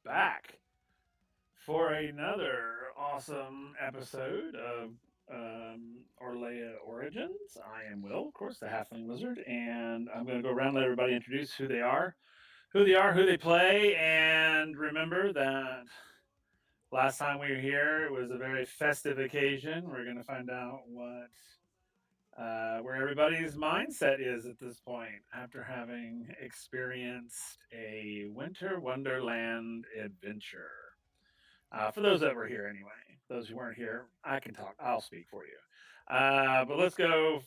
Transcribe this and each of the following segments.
back for another awesome episode of Orlea Origins. I am Will, of course, the Halfling Wizard, and I'm going to go around and let everybody introduce who they play, and remember that last time we were here, it was a very festive occasion. We're going to find out where everybody's mindset is at this point after having experienced a winter wonderland adventure. For those that were here anyway, those who weren't here, I can talk. I'll speak for you. But let's go.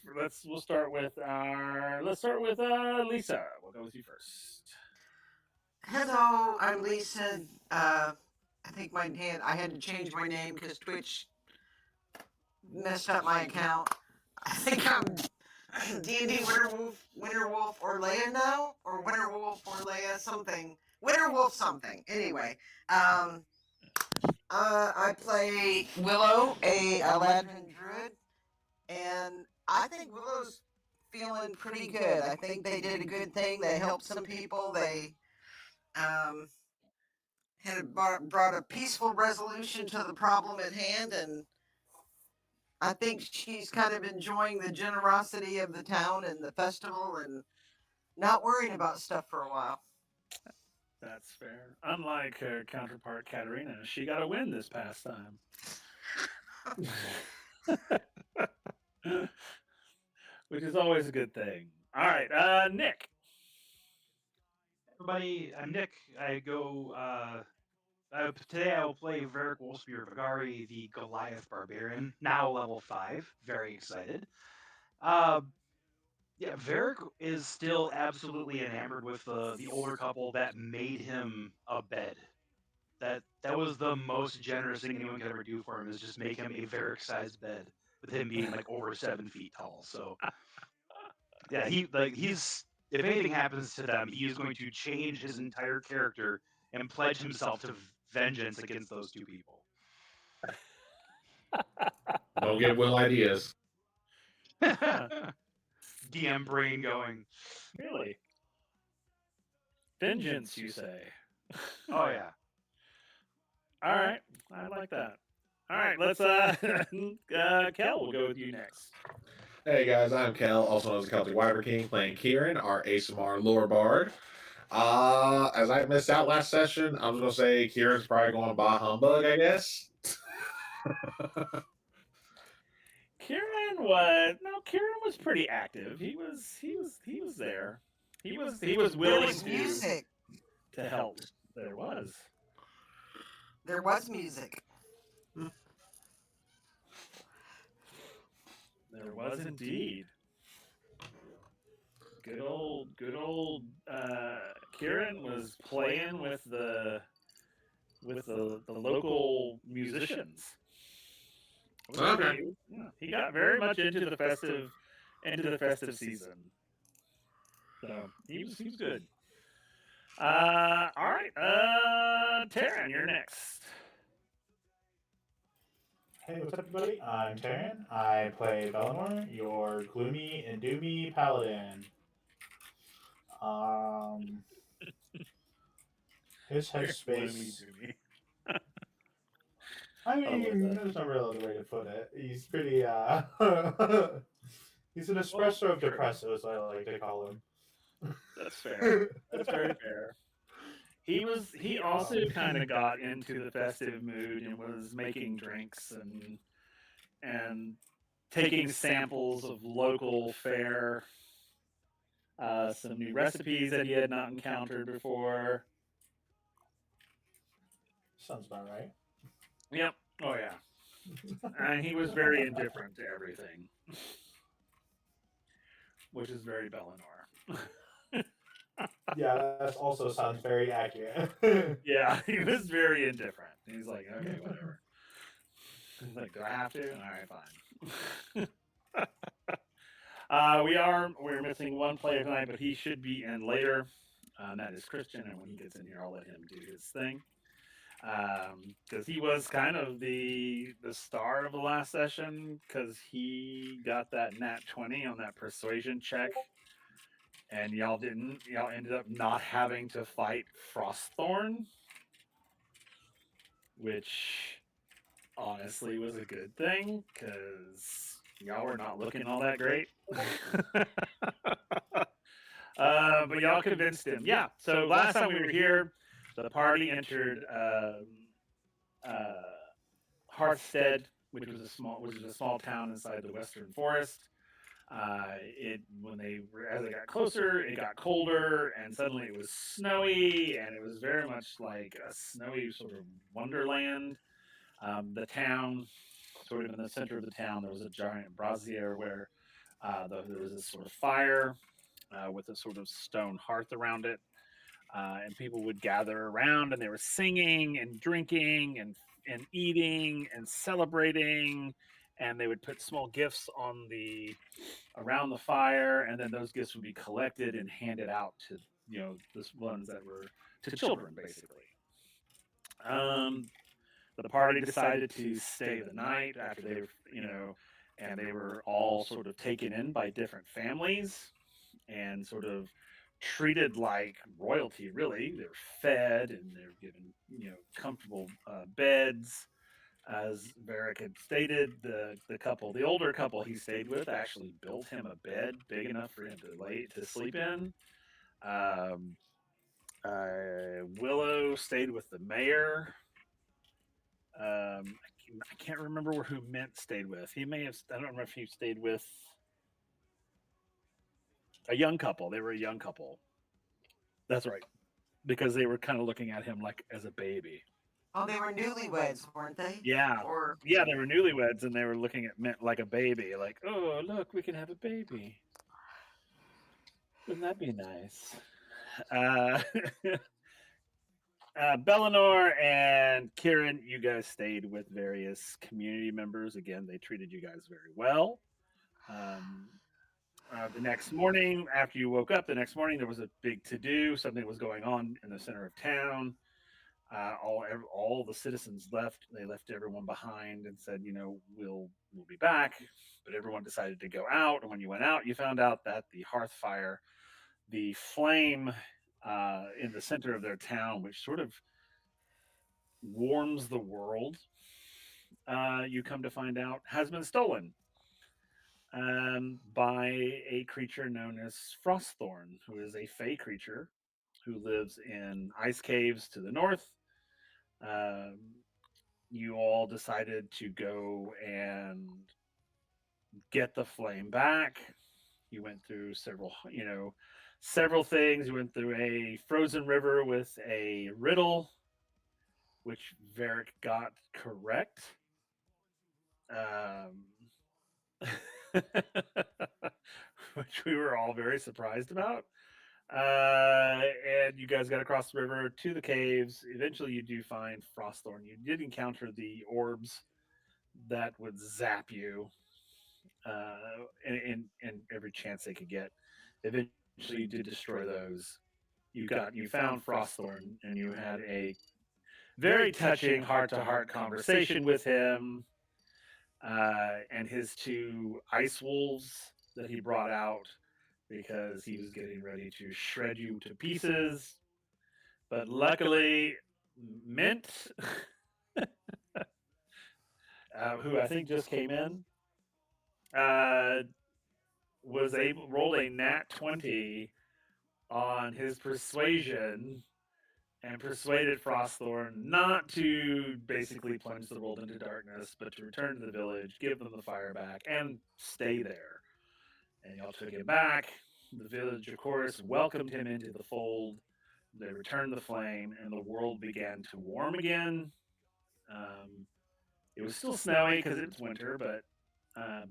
We'll start with Lisa. We'll go with you first. Hello, I'm Lisa. I think I had to change my name because Twitch messed up my account. I think I'm D&D Winterwolf or Leia now, or Winterwolf or Leia something. Winterwolf something. Anyway, I play Willow, a Aladrin druid, and I think Willow's feeling pretty good. I think they did a good thing. They helped some people. They um, had brought a peaceful resolution to the problem at hand, and I think she's kind of enjoying the generosity of the town and the festival and not worrying about stuff for a while. That's fair. Unlike her counterpart Katarina, she got a win this past time, which is always a good thing. All right, Nick. Everybody, I'm Nick. Today I will play Varric Wolfspear Vagari, the Goliath Barbarian, now level 5. Very excited. Uh, yeah, Varric is still absolutely enamored with the older couple that made him a bed. That was the most generous thing anyone could ever do for him, is just make him a Varric-sized bed, with him being like over 7 feet tall. So yeah, he's if anything happens to them, he is going to change his entire character and pledge himself to vengeance against those two people. Don't give Will ideas. DM brain going. Really? Vengeance, you say? Oh yeah. All right, I like that. All right, let's Kel, we'll go with you next. Hey guys, I'm Kel, also known as the Celtic Wyvern King, playing Kieran, our ASMR lore bard. As I missed out last session, I'm just gonna say Kieran's probably going bah humbug, I guess. Kieran was pretty active. He was there. He was There willing was music. to help. There was. There was music. There was indeed. Good old Kieran was playing with the local musicians. Okay. Yeah, he got very much into the festive season. So he was good. All right, Taryn, you're next. Hey, what's up, everybody? I'm Taryn. I play Bellinor, your gloomy and doomy paladin. His headspace. Gloomy. I love mean, that. there's no real other way to put it. He's pretty. He's an espresso of depressos, I like to call him. That's fair. That's very fair. He also kind of got into the festive mood and was making drinks and taking samples of local fare, some new recipes that he had not encountered before. Sounds about right. Yep. Oh yeah. And he was very indifferent to everything, which is very Bellinor. Yeah, that also sounds very accurate. Yeah, he was very indifferent. He's like, okay, whatever. He's like, do I have to? All right, fine. We're missing one player tonight, but he should be in later. And that is Christian, and when he gets in here, I'll let him do his thing. Because he was kind of the star of the last session because he got that nat 20 on that persuasion check, and y'all ended up not having to fight Frostthorn. which honestly was a good thing because y'all were not looking all that great. But y'all convinced him. Yeah. So last time we were here, the party entered uh, Hearthstead, which was a small town inside the Western Forest. As they got closer, it got colder, and suddenly it was snowy, and it was very much like a snowy sort of wonderland. The town, sort of in the center of the town, there was a giant brazier where there was this sort of fire with a sort of stone hearth around it, and people would gather around, and they were singing and drinking and eating and celebrating, and they would put small gifts on the around the fire, and then those gifts would be collected and handed out to the ones that were to children, basically. The party decided to stay the night after they were, and they were all sort of taken in by different families and sort of treated like royalty. Really, they were fed and they were given, comfortable beds. As Varric had stated, the older couple he stayed with, actually built him a bed big enough for him to sleep in. Willow stayed with the mayor. I can't remember who Mint stayed with. He may have. I don't remember if he stayed with a young couple. They were a young couple. That's right, because they were kind of looking at him like as a baby. Oh, they were newlyweds, weren't they? Yeah. Or Yeah, they were newlyweds, and they were looking at Mint like a baby. Like, oh, look, we can have a baby. Wouldn't that be nice? Bellinor and Kieran, you guys stayed with various community members. Again, they treated you guys very well. The next morning, after you woke up, there was a big to-do. Something was going on in the center of town. All the citizens left. They left everyone behind and said, we'll be back. But everyone decided to go out. And when you went out, you found out that the hearth fire, the flame in the center of their town, which sort of warms the world, you come to find out, has been stolen by a creature known as Frostthorn, who is a fey creature who lives in ice caves to the north. You all decided to go and get the flame back. You went through several things. You went through a frozen river with a riddle, which Varric got correct. Which we were all very surprised about. And you guys got across the river to the caves. Eventually, you do find Frostthorn. You did encounter the orbs that would zap you in every chance they could get. Eventually, you did destroy those. You found Frostthorn, and you had a very touching heart-to-heart conversation with him and his two ice wolves that he brought out because he was getting ready to shred you to pieces. But luckily, Mint, who I think just came in, rolled a nat 20 on his persuasion and persuaded Frostthorn not to basically plunge the world into darkness, but to return to the village, give them the fire back, and stay there. And y'all took him back. The village, of course, welcomed him into the fold. They returned the flame, and the world began to warm again. It was still snowy because it's winter, but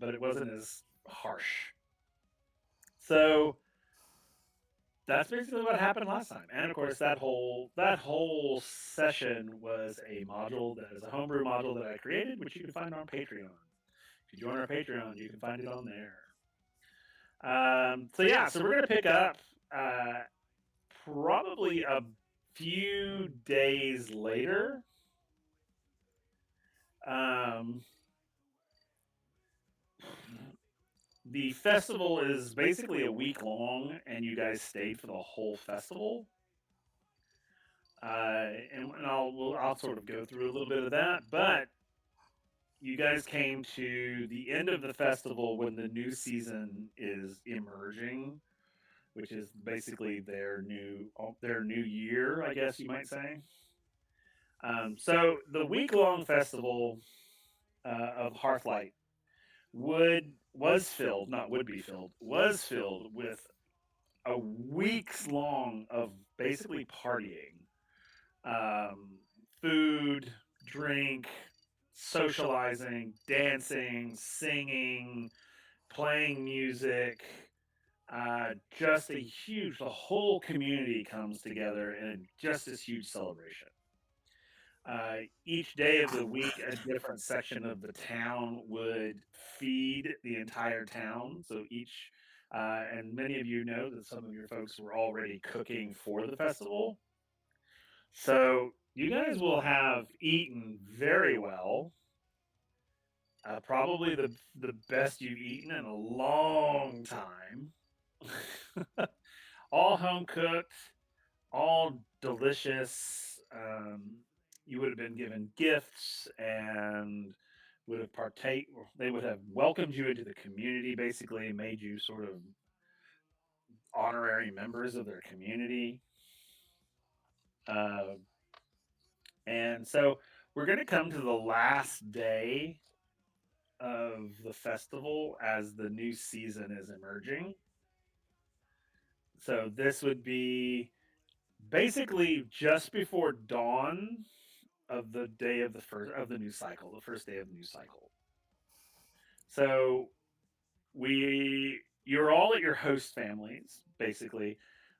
it wasn't as harsh. So that's basically what happened last time. And of course, that whole session was a module that is a homebrew module that I created, which you can find on Patreon. If you join our Patreon, you can find it on there. So we're gonna pick up probably a few days later. The festival is basically a week long, and you guys stayed for the whole festival. And I'll sort of go through a little bit of that. But you guys came to the end of the festival when the new season is emerging, which is basically their new year, I guess you might say. So the week long festival of Hearthlight was filled, not would be filled, was filled with a weeks long of basically partying, um, food, drink, socializing, dancing, singing, playing music. Just the whole community comes together in just this huge celebration. Each day of the week, a different section of the town would feed the entire town. So and many of you know that some of your folks were already cooking for the festival. So you guys will have eaten very well. Probably the best you've eaten in a long time. All home cooked, all delicious. You would have been given gifts and would have partake. They would have welcomed you into the community, basically made you sort of honorary members of their community. Uh, and so we're going to come to the last day of the festival as the new season is emerging. So this would be basically just before dawn of the day of the new cycle, the first day of the new cycle. So you're all at your host families, basically.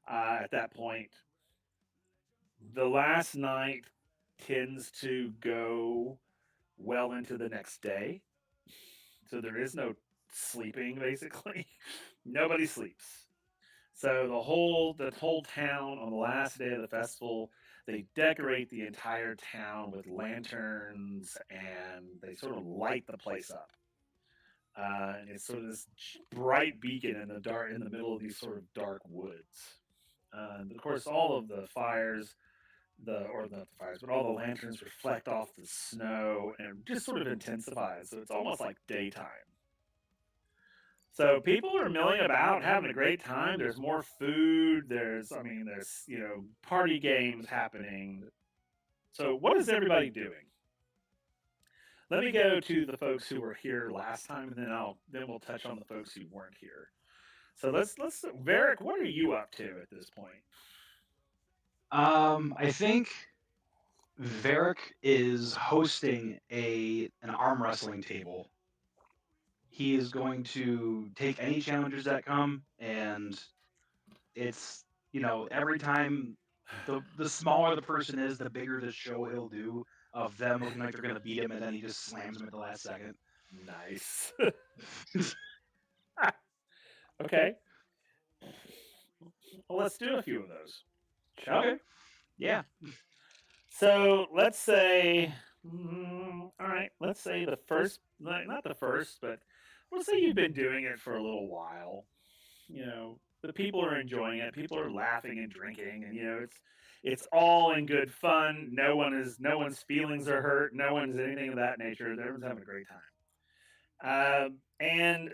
At that point, the last night tends to go well into the next day. So there is no sleeping, basically. Nobody sleeps. So the whole town on the last day of the festival, they decorate the entire town with lanterns and they sort of light the place up. And it's sort of this bright beacon in the middle of these sort of dark woods. And of course, all of the fires, or not the fires, but all the lanterns reflect off the snow and just sort of intensifies. So it's almost like daytime. So people are milling about, having a great time. There's more food. There's party games happening. So what is everybody doing? Let me go to the folks who were here last time, and then we'll touch on the folks who weren't here. So let's Varric, what are you up to at this point? I think Varric is hosting an arm wrestling table. He is going to take any challengers that come, and it's every time the smaller the person is, the bigger the show he'll do of them looking like they're gonna beat him, and then he just slams them at the last second. Nice. Okay. Well, let's do a few of those. Shall we? Yeah. So let's say, all right, let's say the first, not the first, but let's say you've been doing it for a little while. The people are enjoying it. People are laughing and drinking, and it's all in good fun. No one's feelings are hurt. No one's anything of that nature. Everyone's having a great time. And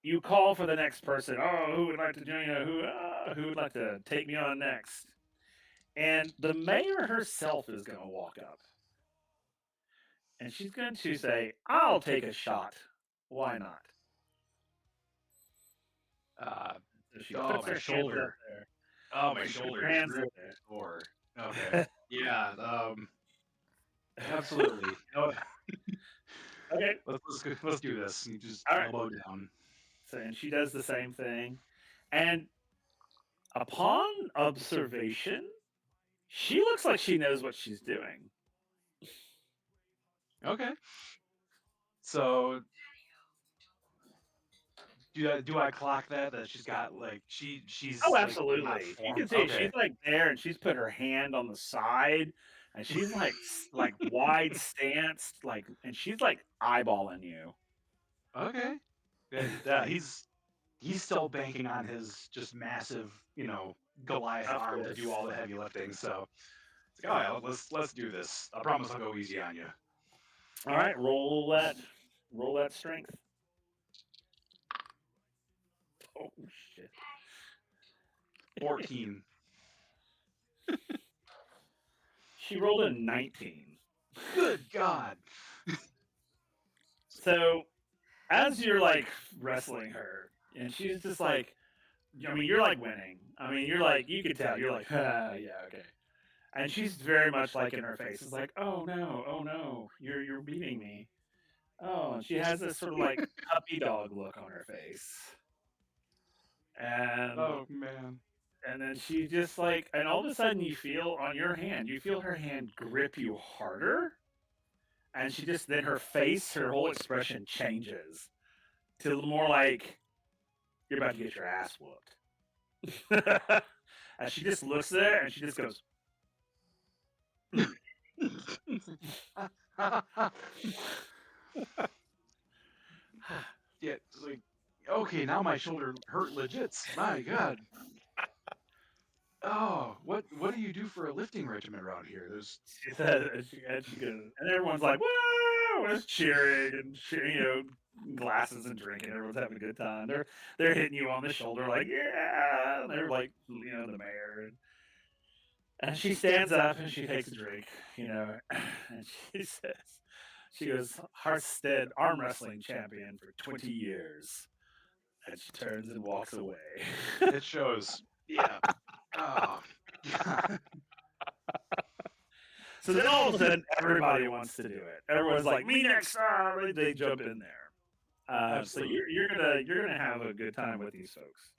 you call for the next person. Oh, who would like to join you? Who would like to take me on next? And the mayor herself is going to walk up. And she's going to say, I'll take a shot. Why not? So she puts her shoulder up there. Oh, my shoulder. Hands up there. Score. Okay. Yeah. Absolutely. Okay. Let's do this. You just All right. elbow down. So, and she does the same thing. And upon observation, she looks like she knows what she's doing. Okay. So do I clock that she's got she's Oh, like, absolutely. not You formed? can see Okay. she's like there, and she's put her hand on the side, and she's like wide stance, and she's like eyeballing you. Okay. Yeah, he's still banking on his just massive, Goliath Of arm to course. do all the heavy lifting. So it's like, oh yeah, let's do this. I promise I'll go easy on you. All right, roll that strength. Oh shit. 14. She rolled a 19. Good God. So as you're like wrestling her, and she's just like, I mean, you're like winning. I mean, you're like, you could tell, you're like, ah, yeah, okay. And she's very much like in her face. It's like, oh no, you're beating me. Oh, and she has this sort of like puppy dog look on her face. And Oh man. and then she just like, and all of a sudden you feel on your hand, you feel her hand grip you harder. And she just, then her face, her whole expression changes to more like, you're about to get your ass whooped. And she just looks there and she just goes, Yeah, it's like, okay, now my shoulder hurt legit. My God. Oh, what do you do for a lifting regimen around here? There's she said, and she goes, and everyone's like, whoa, it's cheering and glasses and drinking. Everyone's having a good time. They're hitting you on the shoulder like, yeah. And they're like, the mayor. And she stands up and she takes a drink, and she says, she goes, Harstead arm wrestling champion for 20 years. And she turns and walks away. it shows. Yeah. Oh. God. So then all of a sudden, everybody wants to do it. Everyone's like, me next. They jump in there. So you're gonna have a good time with these folks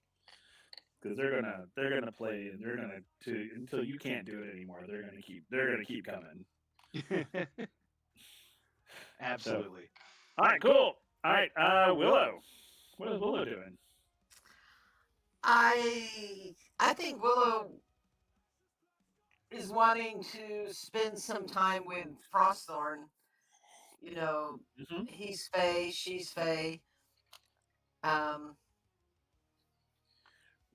because they're gonna play and they're gonna until you can't do it anymore. They're gonna keep coming. Absolutely. All right, cool. All right, Willow. What is Willow doing? I think Willow is wanting to spend some time with Frostthorn. You know, Mm-hmm. he's Fae, she's Fae.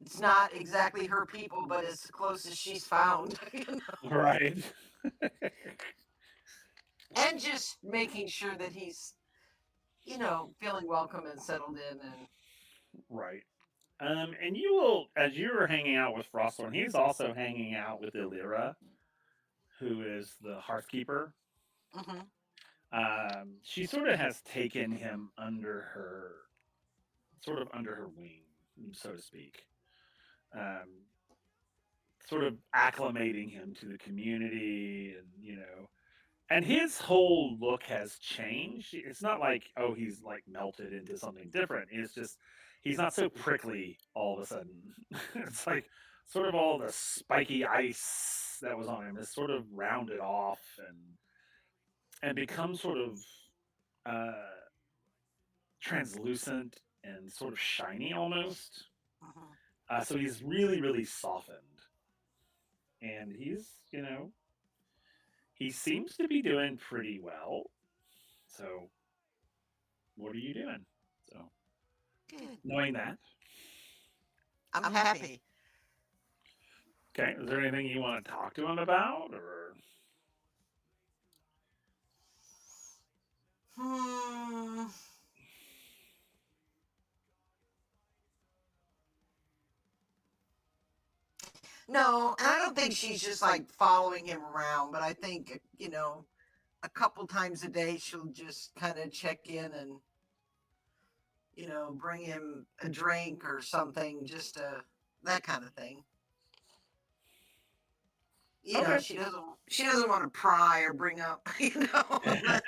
It's not exactly her people, but it's the closest she's found. Right. And just making sure that he's, feeling welcome and settled in. And Right. And you will, as you were hanging out with Frosthorn, he's also hanging out with Illyra, who is the Hearthkeeper. Mhm. She sort of has taken him under her wing, so to speak. Sort of acclimating him to the community, and his whole look has changed. It's not like, oh, he's like melted into something different. It's just he's not so prickly all of a sudden. It's like sort of all the spiky ice that was on him is sort of rounded off and becomes sort of translucent and sort of shiny almost. Mhm. So he's really, really softened. And he's, he seems to be doing pretty well. So, what are you doing? So, Good. knowing that, I'm happy. okay, is there anything you want to talk to him about, or Hmm. No, and I don't think she's just like following him around, but I think, a couple times a day she'll just kind of check in and, bring him a drink or something, just that kind of thing. Okay. She doesn't want to pry or bring up, but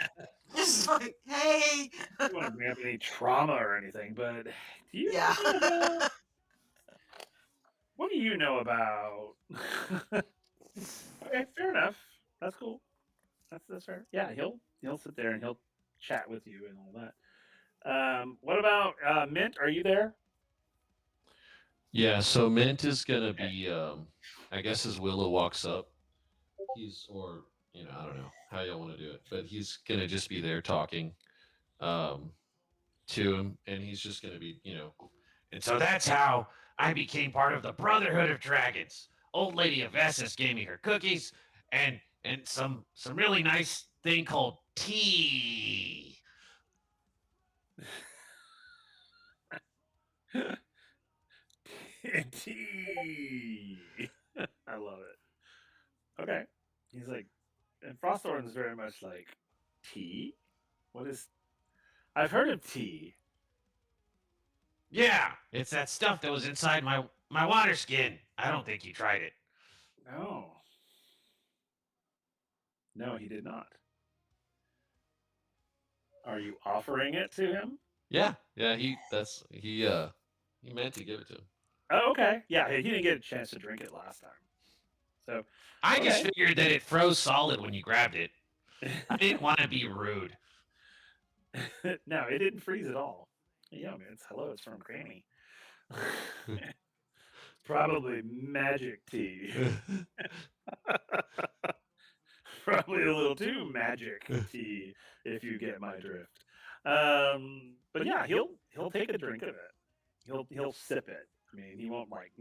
just like, hey. I don't want to bring up any trauma or anything, but do you Yeah. know about, what do you know about? Okay, fair enough. That's cool. That's fair. Yeah, he'll sit there and he'll chat with you and all that. What about Mint? Are you there? Yeah, so Mint is gonna be, I guess, as Willow walks up, I don't know how y'all want to do it, but he's gonna just be there talking, um, to him, and he's just gonna be, and so that's how I became part of the Brotherhood of Dragons. Old Lady of Essus gave me her cookies and some really nice thing called tea. Tea. I love it. Okay. He's like, and Frosthorn is very much like, tea? What is. I've heard of tea. Yeah, it's that stuff that was inside my water skin. I don't think you tried it. No. No, he did not. Are you offering it to him? Yeah, he meant to give it to him. Oh, okay. Yeah, he didn't get a chance to drink it last time. So I just Okay. figured that it froze solid when you grabbed it. I didn't want to be rude. no, it didn't freeze at all. Yeah, man, it's hello, it's from Granny. Probably magic tea. Probably a little too magic tea, if you get my drift. But yeah, he'll take a drink of it. He'll sip it. I mean, he won't like.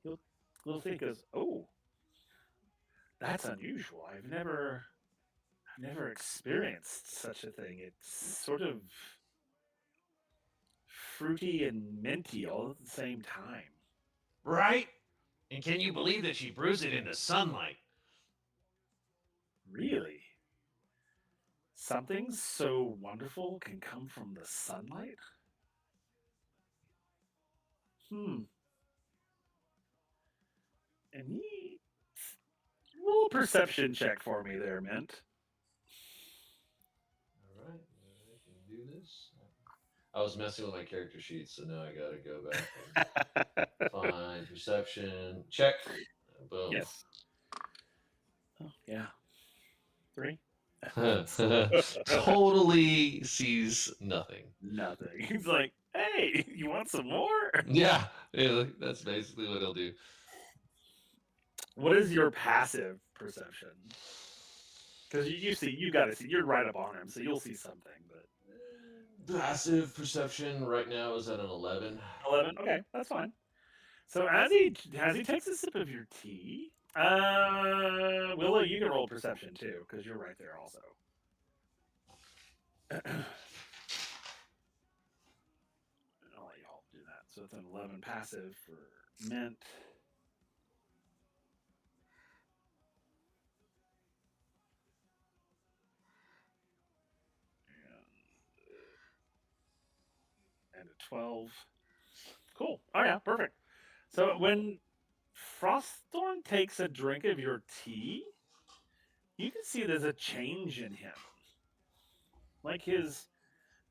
he'll think goes, oh, that's unusual. I've never experienced such a thing. It's sort of fruity and minty all at the same time. Right? And can you believe that she brews it in the sunlight? Really? Something so wonderful can come from the sunlight? Hmm. And he roll a perception check for me there, Mint. All right, I can do this. I was messing with my character sheet, so now I gotta go back and find perception. Check. Boom. Yes. Oh, yeah. 3? Totally sees nothing. Nothing. He's like, hey, you want some more? Yeah, that's basically what he'll do. What is your passive perception? Because you got to see, you're right up on him, so you'll see something. But Passive perception right now is at an 11. 11. Okay, that's fine. So as he takes a sip of your tea, Willow, you can roll perception too, because you're right there also. I'll let y'all do that. So it's an 11 passive for Mint. And a 12. Cool. Oh yeah, perfect. So when Frosthorn takes a drink of your tea, you can see there's a change in him. Like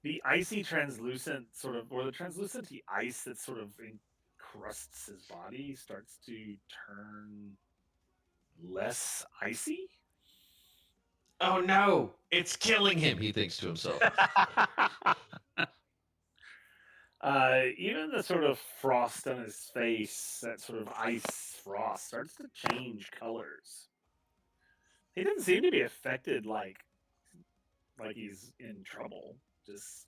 the icy translucent sort of, or the translucenty ice that sort of encrusts his body starts to turn less icy. Oh no, it's killing him, he thinks to himself. Even the sort of frost on his face, that sort of ice frost, starts to change colors. He doesn't seem to be affected like he's in trouble. Just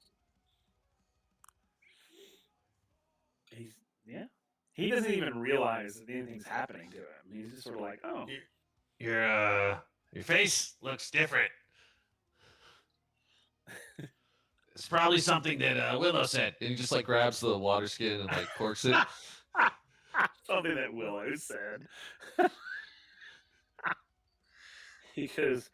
he doesn't even realize that anything's happening to him. He's just sort of like, oh, Your face looks different. It's probably something that Willow said. And he just like grabs the water skin and like corks it. something that Willow said. He goes,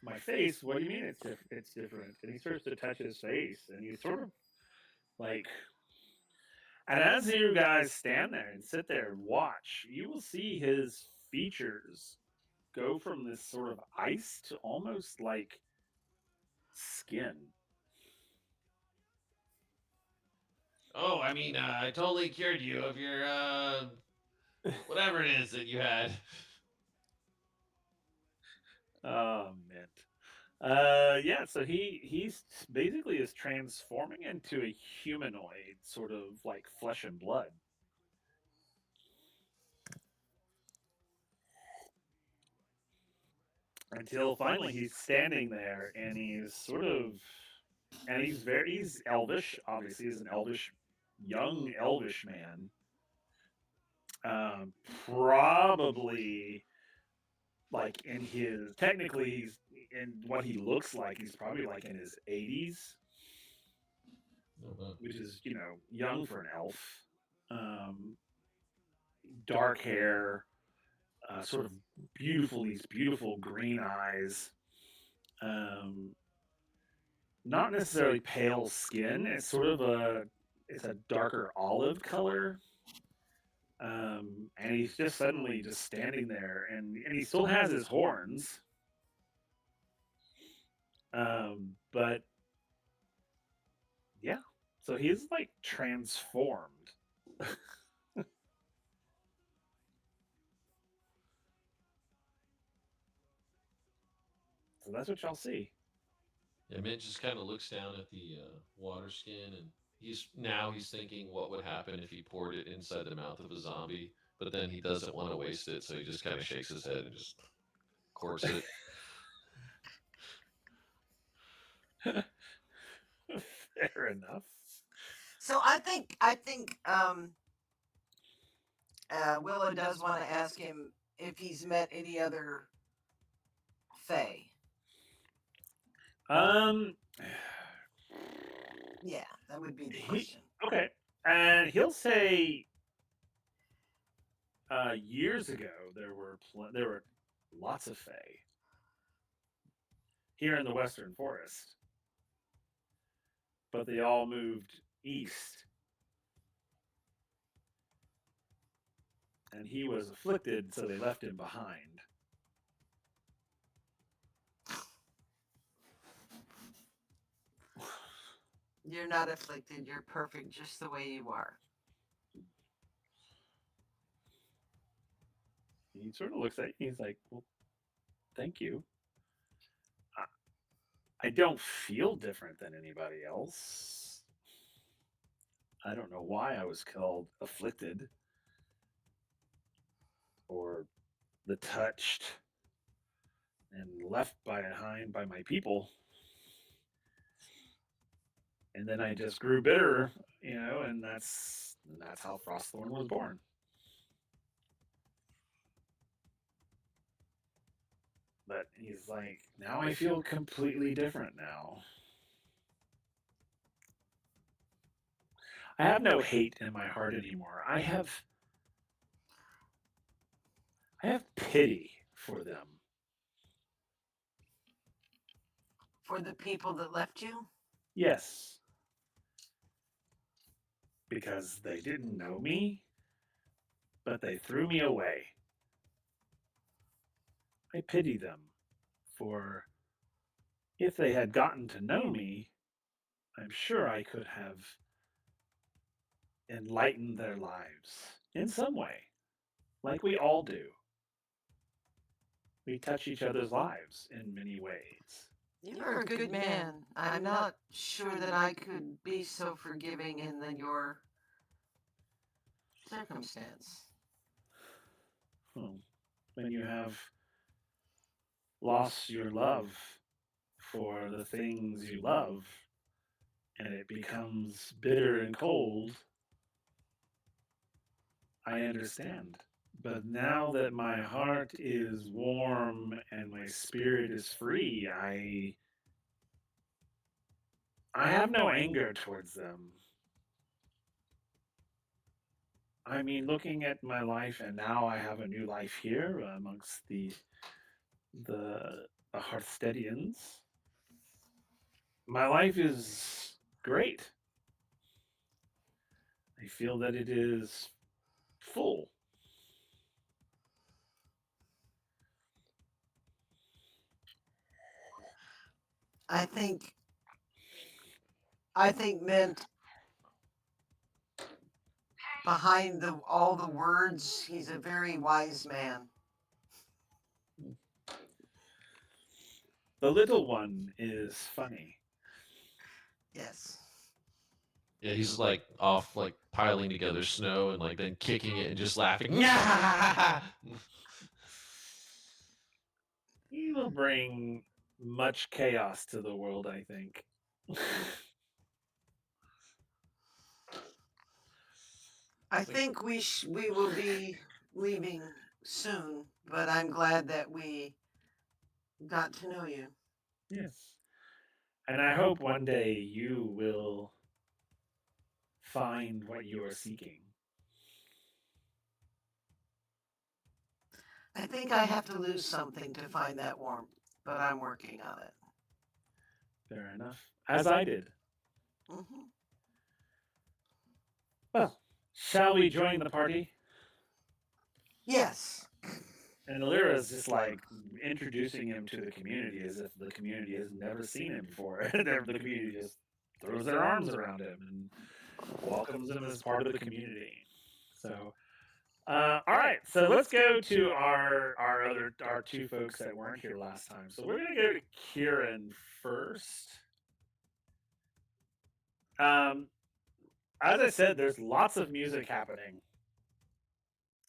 my face, what do you mean it's different? And he starts to touch his face, and he's sort of like, and as you guys stand there and sit there and watch, you will see his features go from this sort of ice to almost like skin. Oh, I mean, I totally cured you of your whatever it is that you had. Oh, Mint. Yeah, so he's basically is transforming into a humanoid, sort of like flesh and blood. Until finally he's standing there and he's sort of, and he's elvish, obviously he's an elvish young elvish man. Probably like in his technically he's in what he looks like he's probably like in his 80s, which is young for an elf. um, Dark hair, sort of these beautiful green eyes. um, Not necessarily pale skin, it's sort of it's a darker olive color. And he's just suddenly just standing there, and he still has his horns. But yeah, so he's like transformed. So that's what y'all see. Yeah, Mint just kind of looks down at the water skin, and he's thinking what would happen if he poured it inside the mouth of a zombie, but then he doesn't want to waste it, so he just kind of shakes his head and just corks it. Fair enough. So I think Willow does want to ask him if he's met any other Fae. Yeah, that would be the question. Okay, and he'll say, years ago there were lots of Fae here in the Western Forest, but they all moved east, and he was afflicted, so they left him behind. You're not afflicted. You're perfect just the way you are. He sort of looks at you. He's like, well, thank you. I don't feel different than anybody else. I don't know why I was called afflicted or the touched and left behind by my people. And then I just grew bitter, and that's how Frostthorn was born. But he's like, now I feel completely different now. I have no hate in my heart anymore. I have pity for them. For the people that left you? Yes. Because they didn't know me, but they threw me away. I pity them, for if they had gotten to know me, I'm sure I could have enlightened their lives in some way, like we all do. We touch each other's lives in many ways. You're a good man. I'm not sure that I could be so forgiving in your circumstance. When you have lost your love for the things you love, and it becomes bitter and cold, I understand. But now that my heart is warm and my spirit is free, I have no anger towards them. I mean, looking at my life, and now I have a new life here amongst the Hearthsteadians. My life is great. I feel that it is full. I think Mint, behind all the words, he's a very wise man. The little one is funny. Yes. Yeah, he's like off, like piling together snow and like then kicking it and just laughing. He will bring much chaos to the world, I think. I think we will be leaving soon, but I'm glad that we got to know you. Yes. And I hope one day you will find what you are seeking. I think I have to lose something to find that warmth, but I'm working on it. Fair enough. As I did. Hmm. Well, shall we join the party? Yes. And Lyra's just like introducing him to the community as if the community has never seen him before. The community just throws their arms around him and welcomes him as part of the community. So, all right. So let's go to our two folks that weren't here last time. So we're gonna go to Kieran first. As I said, there's lots of music happening,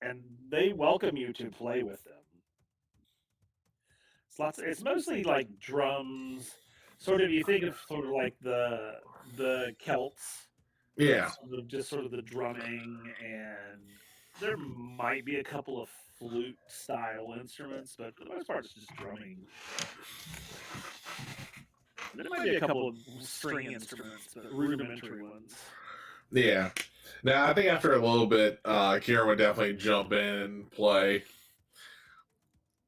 and they welcome you to play with them. It's mostly like drums, sort of. You think of sort of like the Celts, Yeah. sort of the drumming, and there might be a couple of flute style instruments, but for the most part, it's just drumming. There might be a couple of string instruments, but rudimentary ones. Yeah. Now I think after a little bit, Kieran would definitely jump in and play.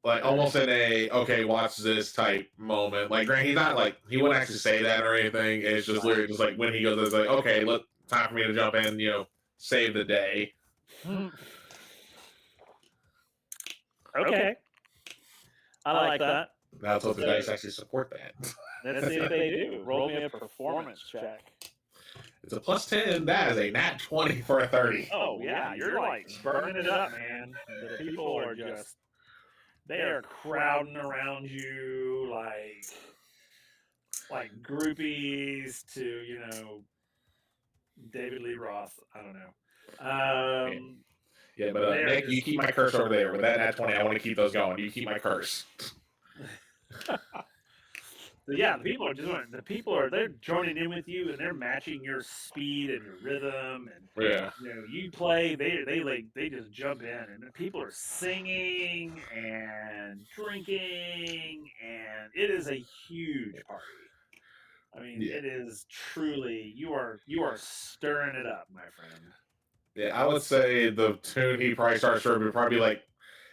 Like almost in a okay, watch this type moment. Like, Grant, he's not like he wouldn't actually say that or anything. It's just literally just like when he goes, it's like okay, time for me to jump in. Save the day. Okay, I like that. That's what the dice actually support that. Let's see if they do. Roll me a performance check. It's a +10. That is a nat 20 for a 30. Oh yeah, you're like burning it up, man. The people are just they are crowding around you like groupies to David Lee Roth. I don't know. Yeah, but Nick, you keep my curse over there. With that nat 20, I want to keep those going. You keep my curse. So yeah, they're joining in with you and they're matching your speed and your rhythm and Yeah. you play, they just jump in and people are singing and drinking and it is a huge party. I mean, Yeah. It is truly you are stirring it up, my friend. Yeah, I would say the tune he probably starts for would probably be like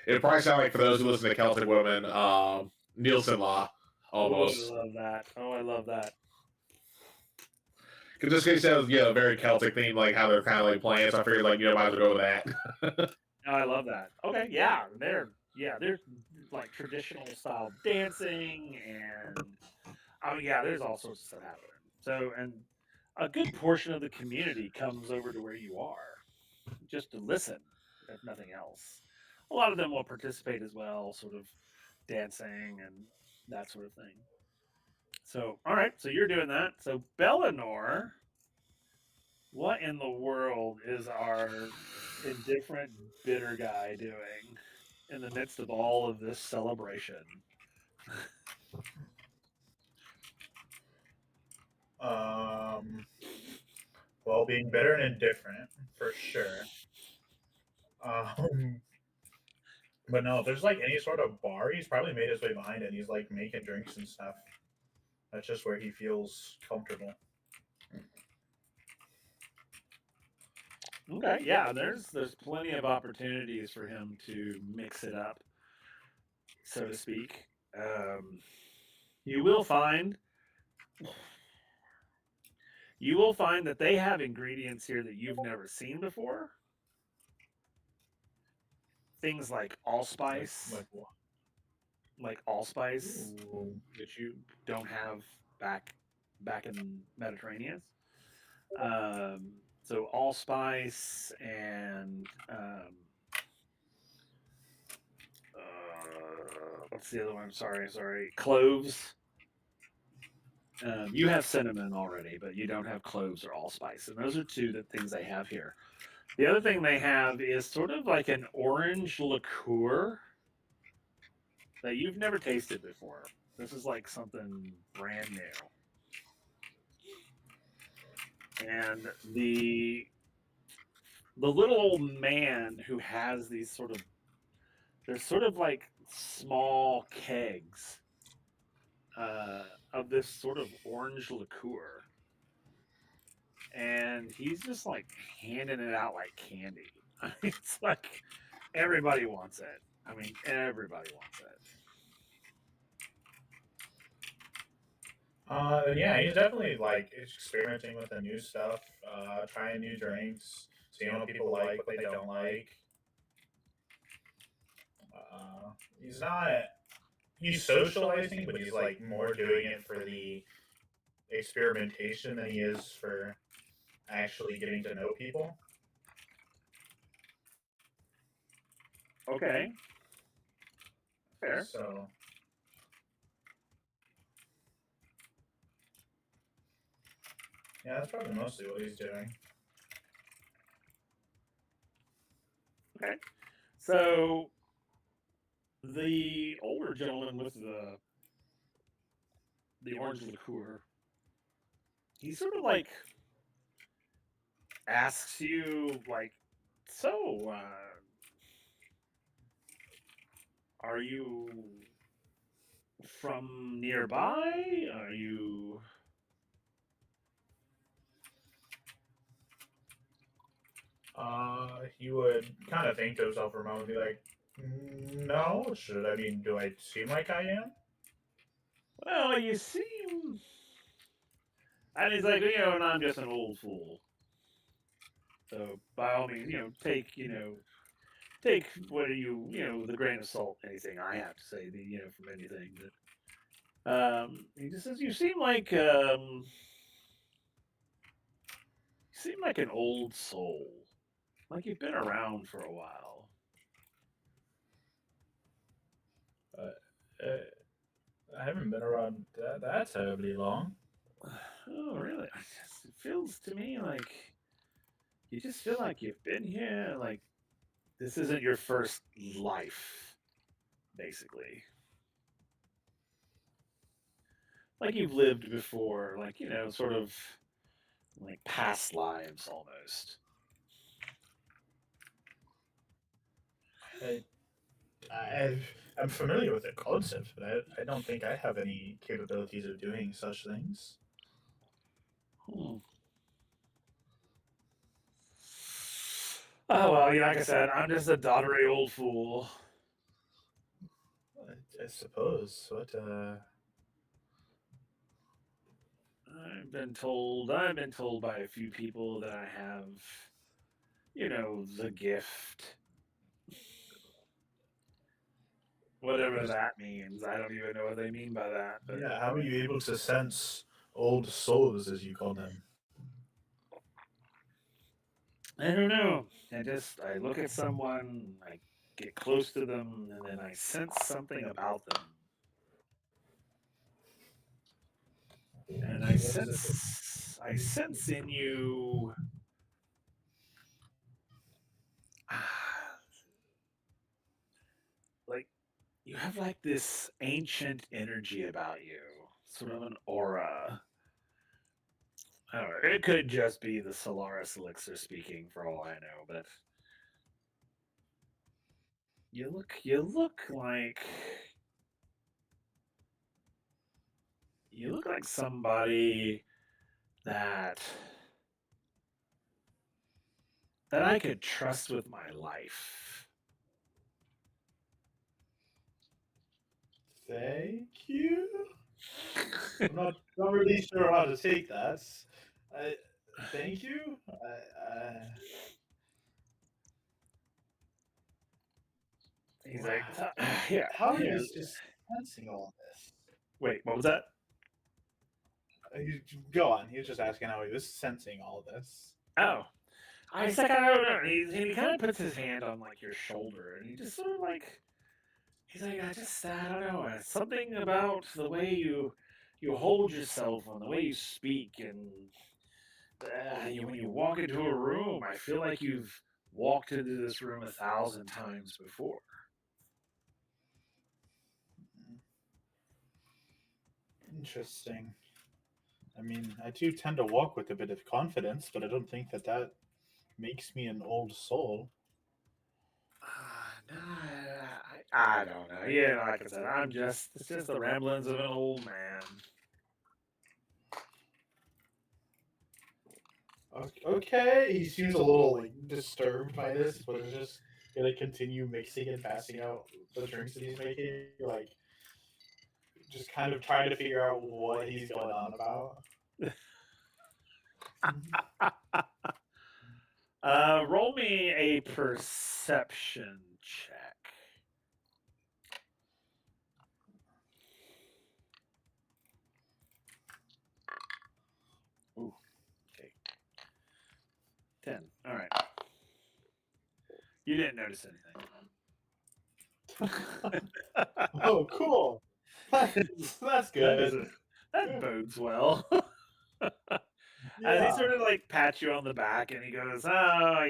it would probably sound like for those who listen to Celtic Women, Nielsen Law. Almost. Oh, I love that. I love that. Just because it sounds, very Celtic theme, like how they're kind of like playing, so I figured like might as well go with that. I love that. Okay, yeah, they're like traditional style dancing and there's all sorts of stuff happening. So and a good portion of the community comes over to where you are just to listen, if nothing else. A lot of them will participate as well, sort of dancing and that sort of thing. So, all right, so you're doing that. So, Bellinor, what in the world is our indifferent, bitter guy doing in the midst of all of this celebration? Well, being bitter and indifferent, for sure. But no, if there's like any sort of bar, he's probably made his way behind it. And he's like making drinks and stuff. That's just where he feels comfortable. Okay, yeah, there's plenty of opportunities for him to mix it up, so to speak. You will find that they have ingredients here that you've never seen before. Things like allspice, like allspice, which you don't have back in Mediterranean. So allspice and what's the other one? Sorry, cloves. You have cinnamon already, but you don't have cloves or allspice, and those are two things they have here. The other thing they have is sort of like an orange liqueur that you've never tasted before. This is like something brand new. And the little old man who has these sort of, they're sort of like small kegs of this sort of orange liqueur, and he's just like handing it out like candy. I mean, it's like everybody wants it. I mean, everybody wants it. Yeah, he's definitely like experimenting with the new stuff, trying new drinks, seeing what people like, what they don't like. Uh, he's not. He's socializing, but he's like more doing it for the experimentation than he is for actually getting to know people. Okay, fair. So yeah, that's probably mostly what he's doing. Okay, so the older gentleman with the orange liqueur, he sort of like asks you like, so are you from nearby? Are you? He would kind of think to himself for a moment, and be like, "No, should I mean, do I seem like I am?" Well, you seem. And he's like, and I'm just an old fool. So by all means, take what with a grain of salt, anything I have to say, from anything. But he just says, you seem like an old soul, like you've been around for a while. Uh, I haven't been around that terribly long. Oh, really? It feels to me like you just feel like you've been here, like this isn't your first life, basically. Like you've lived before, like, sort of like past lives almost. I, I'm familiar with the concept, but I don't think I have any capabilities of doing such things. Hmm. Oh, well, like I said, I'm just a doddery old fool. I suppose. What, I've been told by a few people that I have, the gift. Whatever that means. I don't even know what they mean by that. But yeah, how are you able to sense old souls, as you call them? I don't know. I look at someone, I get close to them, and then I sense something about them. And So what is it? I sense in you like you have like this ancient energy about you, sort of an aura. I don't know, it could just be the Solaris elixir speaking for all I know, but you look like somebody that I could trust with my life. Thank you. I'm not really sure how to take that. I, thank you. He's Wow. like, yeah, How are here. you just sensing all this? Wait, what was that? You, go on. He was just asking how he was sensing all this. Oh, I was like, I don't know. He kind of puts his hand on like your shoulder, and he just sort of like, he's like, I don't know, something about the way you hold yourself and the way you speak, and when you walk into a room, I feel like you've walked into this room 1,000 times before. Interesting. I mean, I do tend to walk with a bit of confidence, but I don't think that makes me an old soul. No, I don't know. Yeah, like I said, it's just the ramblings of an old man. Okay, he seems a little like disturbed by this, but is just gonna continue mixing and passing out the drinks that he's making, like just kind of trying to figure out what he's going on about. Roll me a perception check. Ooh, okay. 10. All right. You didn't notice anything. Oh, cool. That's good. That bodes well. As he sort of like pats you on the back and he goes, oh,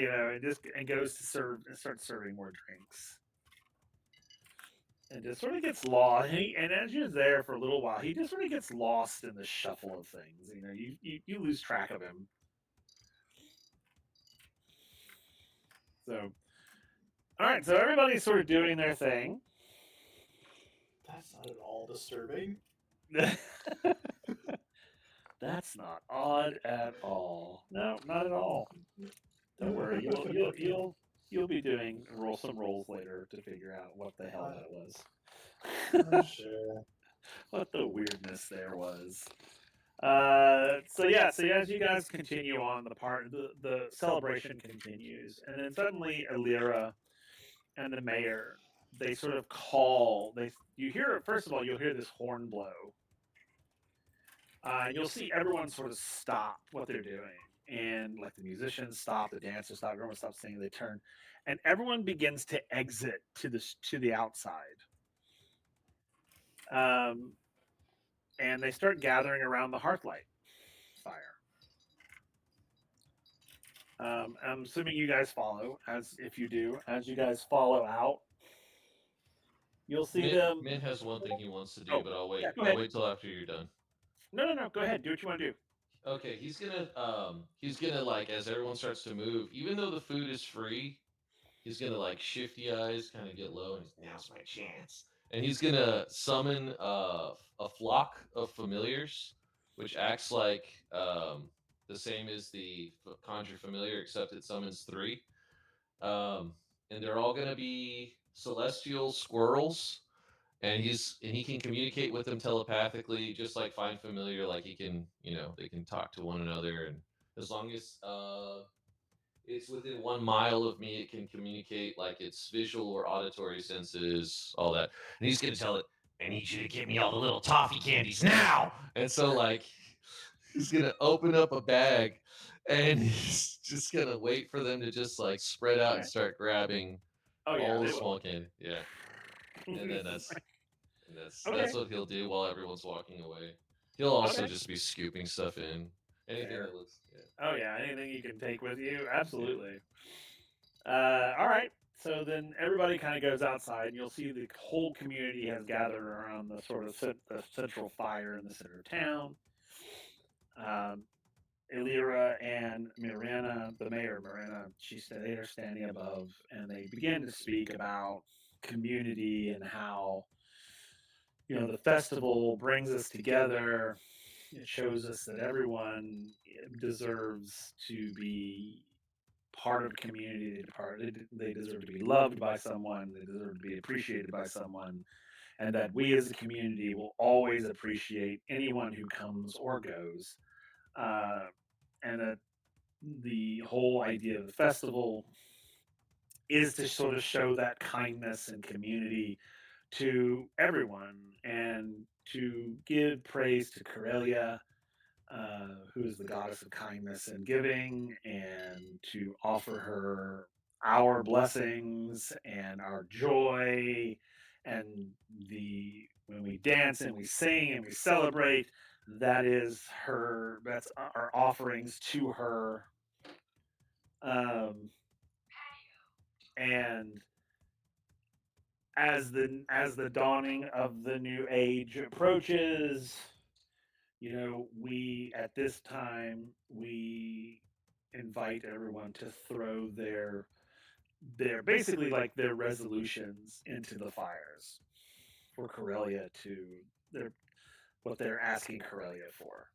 and goes to serve and starts serving more drinks. And just sort of gets lost. And as you're there for a little while, he just sort of gets lost in the shuffle of things. You lose track of him. So, all right. So everybody's sort of doing their thing. That's not at all disturbing. That's not odd at all. No, not at all. Don't worry. You'll be doing some rolls later to figure out what the hell that was. I'm sure. What the weirdness there was. So as you guys continue on, the celebration continues, and then suddenly Alira and the mayor, they sort of call. You'll hear this horn blow. You'll see everyone sort of stop what they're doing, and like the musicians stop, the dancers stop, everyone stops singing. They turn, and everyone begins to exit to the outside. And they start gathering around the Hearthlight fire. I'm assuming you guys follow. As you guys follow out, you'll see them. Mint has one thing he wants to do, Oh, but I'll wait. yeah, go I'll ahead. wait till after you're done. No. Go ahead. Do what you want to do. Okay, he's gonna like as everyone starts to move, even though the food is free, he's gonna like shifty eyes, kind of get low, and now's my chance. And he's gonna summon a flock of familiars, which acts like the same as the conjure familiar, except it summons 3. And they're all gonna be celestial squirrels, and he can communicate with them telepathically, just like find familiar. Like he can, they can talk to one another, and as long as it's within 1 mile of me, it can communicate like its visual or auditory senses, all that. And he's gonna tell it, "I need you to get me all the little toffee candies now." And so like he's gonna open up a bag, and he's just gonna wait for them to just like spread out and start grabbing all the small candy. Yeah, and then that's what he'll do while everyone's walking away. He'll also just be scooping stuff in. Anything that looks. Yeah. Oh yeah, anything you can take with you, absolutely. All right. So then everybody kind of goes outside, and you'll see the whole community has gathered around the sort of the central fire in the center of town. Elira and Mirena, the mayor Mirena, they are standing above, and they begin to speak about community and how the festival brings us together. It shows us that everyone deserves to be part of a community. They deserve to be loved by someone. They deserve to be appreciated by someone. And that we as a community will always appreciate anyone who comes or goes. And that the whole idea of the festival is to sort of show that kindness and community to everyone, and to give praise to Corellia, who is the goddess of kindness and giving, and to offer her our blessings and our joy, and when we dance and we sing and we celebrate, that's our offerings to her. And as the dawning of the new age approaches, we at this time we invite everyone to throw their basically like their resolutions into the fires for Corellia to their what they're asking Corellia for.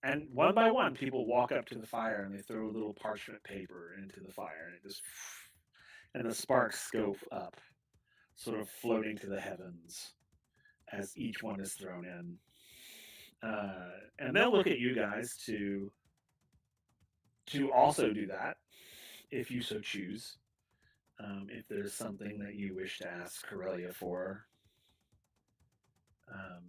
And one by one, people walk up to the fire and they throw a little parchment paper into the fire, and it just and the sparks go up, sort of floating to the heavens as each one is thrown in. And they'll look at you guys to also do that, if you so choose. If there's something that you wish to ask Corellia for, um,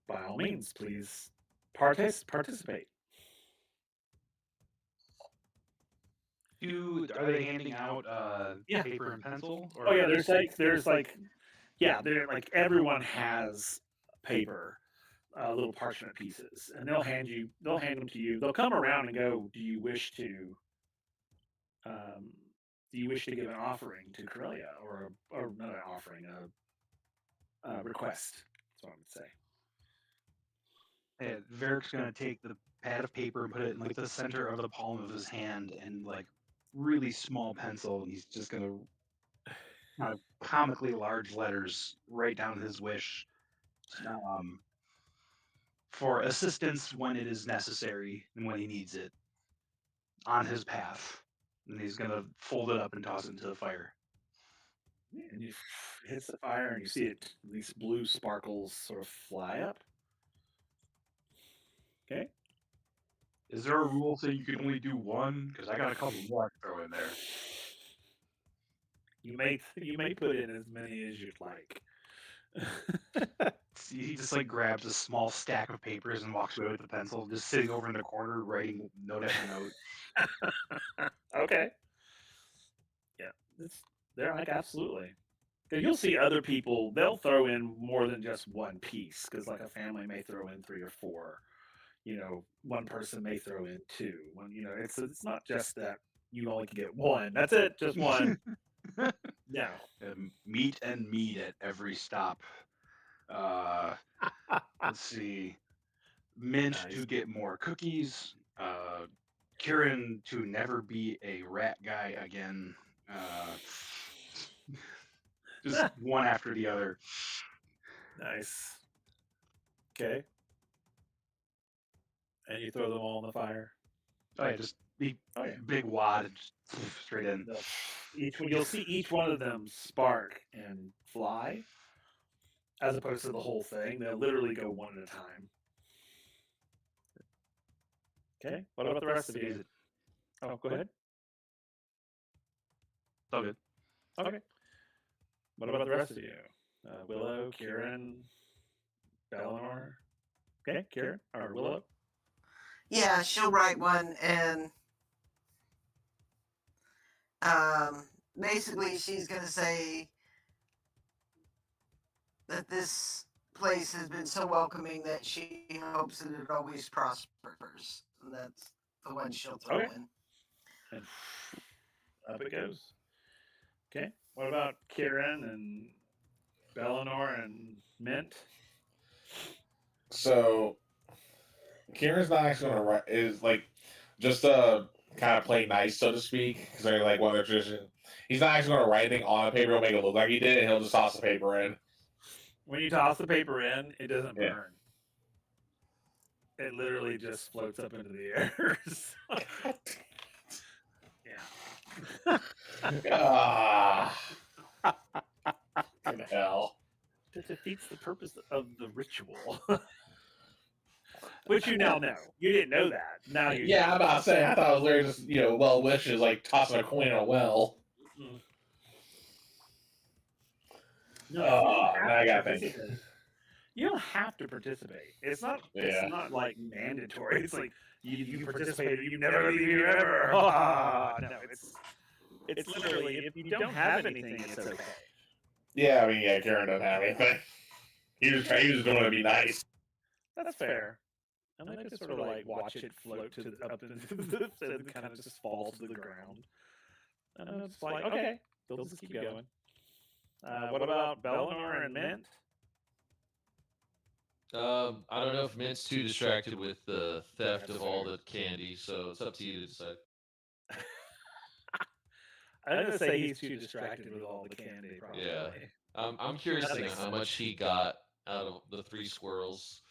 by all means, please participate. Are they handing out Yeah. paper and pencil? Oh yeah, there's like yeah, they're like everyone has paper, little parchment pieces, and they'll hand them to you. They'll come around and go, um, do you wish to give an offering to Corellia, or not an offering, a request? That's what I would say. Varric's gonna take the pad of paper and put it in like the center of the palm of his hand, and like really small pencil, and he's just gonna kind of comically large letters write down his wish for assistance when it is necessary and when he needs it on his path. And he's gonna fold it up and toss it into the fire. And you hits the fire, and you see it. These blue sparkles sort of fly up. Okay. Is there a rule saying you can only do one? Because I got a couple more to throw in there. You may put in as many as you'd like. He just like grabs a small stack of papers and walks away with the pencil, just sitting over in the corner writing note after note. Okay. Yeah, they're like absolutely. Because you'll see other people, they'll throw in more than just one piece. Because like a family may throw in 3 or 4. One person may throw in 2. It's not just that you only can get one. That's it, just one. No. Meat and meat at every stop. Let's see. Mint Nice. to get more cookies. Kieran to never be a rat guy again. Just one after the other. Nice. Okay. And you throw them all in the fire. Oh yeah, just big wad and just straight in. You'll see each one of them spark and fly, as opposed to the whole thing. They'll literally go one at a time. Okay. What about the rest of you? Oh, go ahead. It's all good. Okay. What about the rest of you? Willow, Kieran, Bellinor. Okay, Kieran or Willow. Yeah, she'll write one, and basically she's gonna say that this place has been so welcoming that she hopes that it always prospers. And that's the one she'll throw Okay. in. And up it goes. Okay. What about Kieran and Bellinor and Mint? So Kieran's not actually gonna write. Is like just to kind of play nice, so to speak, because they're like one of their tradition. He's not actually gonna write anything on the paper. He'll make it look like he did, and he'll just toss the paper in. When you toss the paper in, it doesn't Yeah. burn. It literally just floats up into the air. Yeah. Ah, fucking hell. It defeats the purpose of the ritual. Which you now know. You didn't know that. Now you Yeah, I'm about to say. I thought it was literally just well wishes like tossing a coin in a well. No, now I gotta think. You don't have to participate. It's not. It's not like mandatory. It's like you participate. You never leave here ever. No, it's literally if you don't have anything, it's okay. Yeah, I mean, Kieran doesn't have anything. He was just doing it to be nice. That's fair. And I just sort of like watch it float up into the and kind of just fall to the ground. And it's like, okay, they'll just keep going. What about Bellinor and Mint? I don't know if Mint's too distracted with the theft of all the candy, so it's up to you to decide. I'm gonna say he's too distracted with all the candy, probably. Yeah. I'm curious That to know makes how much sense. he got out of the 3 squirrels.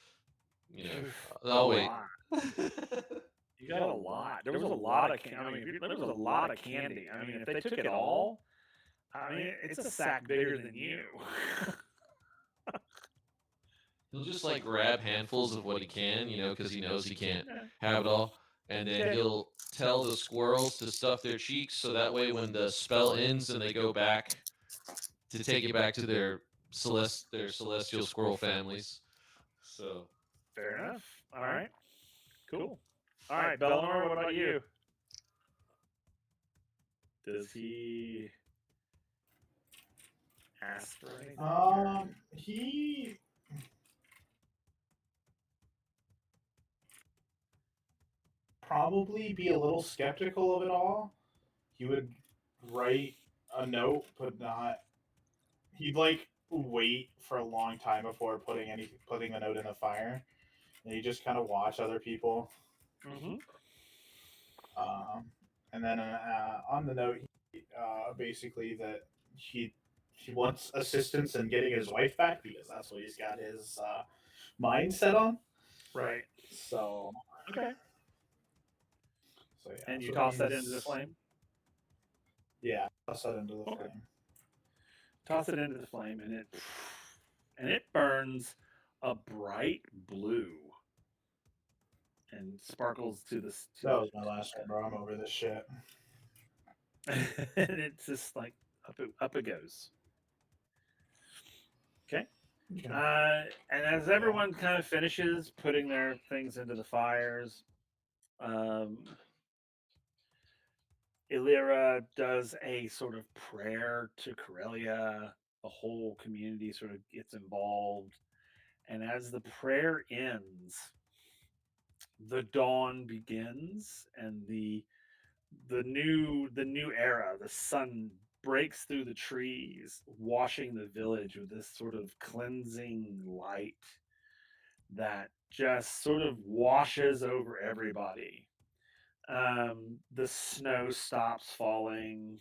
You know. A Oh wait. lot. You got a lot. There was a lot of candy. I mean, there was a lot of candy. I mean, if they took it all, I mean, it's a sack bigger than you. He'll just like grab handfuls of what he can, you know, because he knows he can't Yeah. have it all. And then Okay. he'll tell the squirrels to stuff their cheeks so that way when the spell ends and they go back to take it back to their celestial squirrel families. So Fair enough. All right. Cool. All right, Belnor, what about you? Does he ask for anything? He probably be a little skeptical of it all. He would write a note, but not. He'd like wait for a long time before putting the note in the fire, and he just kind of watch other people. Mm-hmm. And then on the note, basically that he wants assistance in getting his wife back because that's what he's got his mind set on. Right. So Okay. So yeah. And you so toss that he's- into the flame? Yeah, toss that into the Okay. flame. Toss it into the flame, and it burns a bright blue and sparkles to the. That was my last one, bro. I'm over this shit. And it's just like up it goes. Okay. And as everyone kind of finishes putting their things into the fires, Illyra does a sort of prayer to Corellia. The whole community sort of gets involved. And as the prayer ends, the dawn begins and the new era, the sun breaks through the trees, washing the village with this sort of cleansing light that just sort of washes over everybody. The snow stops falling,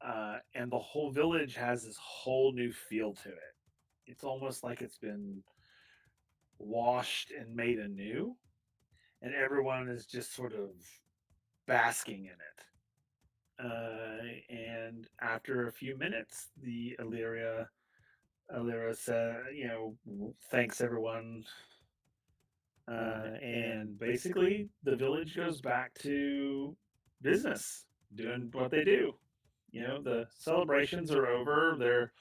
and the whole village has this whole new feel to it. It's almost like it's been washed and made anew, and everyone is just sort of basking in it. And after a few minutes, the Illyra said, thanks everyone. And basically, the village goes back to business, doing what they do. The celebrations are over.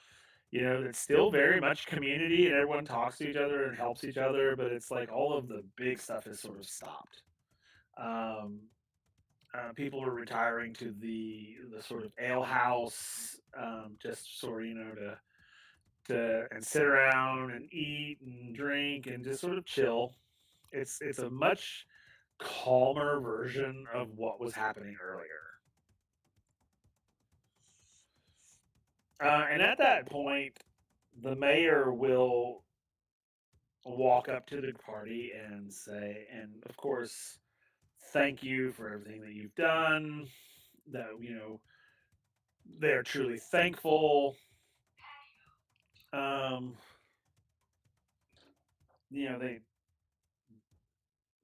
It's still very much community, and everyone talks to each other and helps each other. But it's like all of the big stuff is sort of stopped. People are retiring to the sort of ale house, just sort of to and sit around and eat and drink and just sort of chill. It's a much calmer version of what was happening earlier. And at that point, the mayor will walk up to the party and say, and of course, thank you for everything that you've done. That they're truly thankful.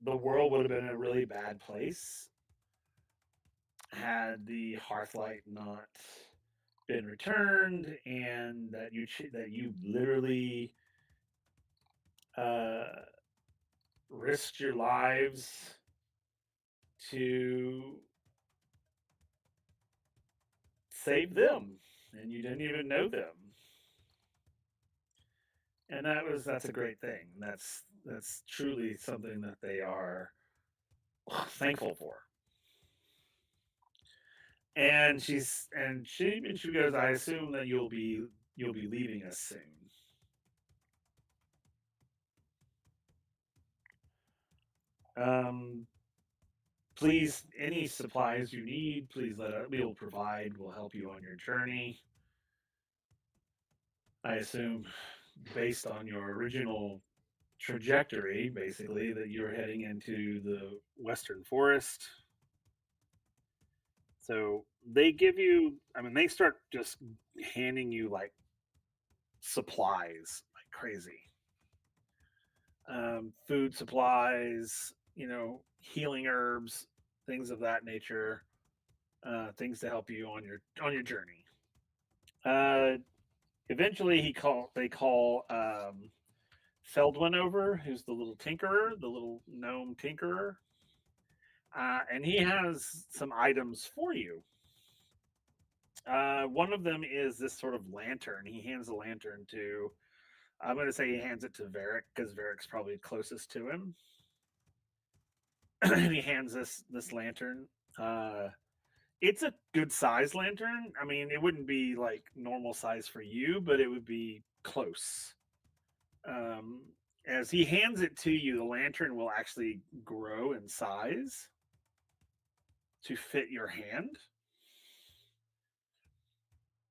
The world would have been a really bad place had the Hearthlight not been returned, and that you literally risked your lives to save them, and you didn't even know them. And that's a great thing. That's truly something that they are thankful for. And she goes, I assume that you'll be leaving us soon. Please, any supplies you need, please we'll provide. We'll help you on your journey. I assume, based on your original trajectory, basically, that you're heading into the Western Forest. So they give you, I mean, they start just handing you like supplies like crazy. Food supplies, healing herbs, things of that nature, things to help you on your journey. Uh, Eventually, they call Feldwin over, who's the little tinkerer, the little gnome tinkerer, and he has some items for you. One of them is this sort of lantern. He hands the lantern to. I'm going to say he hands it to Varric because Varric's probably closest to him. And he hands this lantern. It's a good size lantern. I mean, it wouldn't be like normal size for you, but it would be close. Um, as he hands it to you, the lantern will actually grow in size to fit your hand.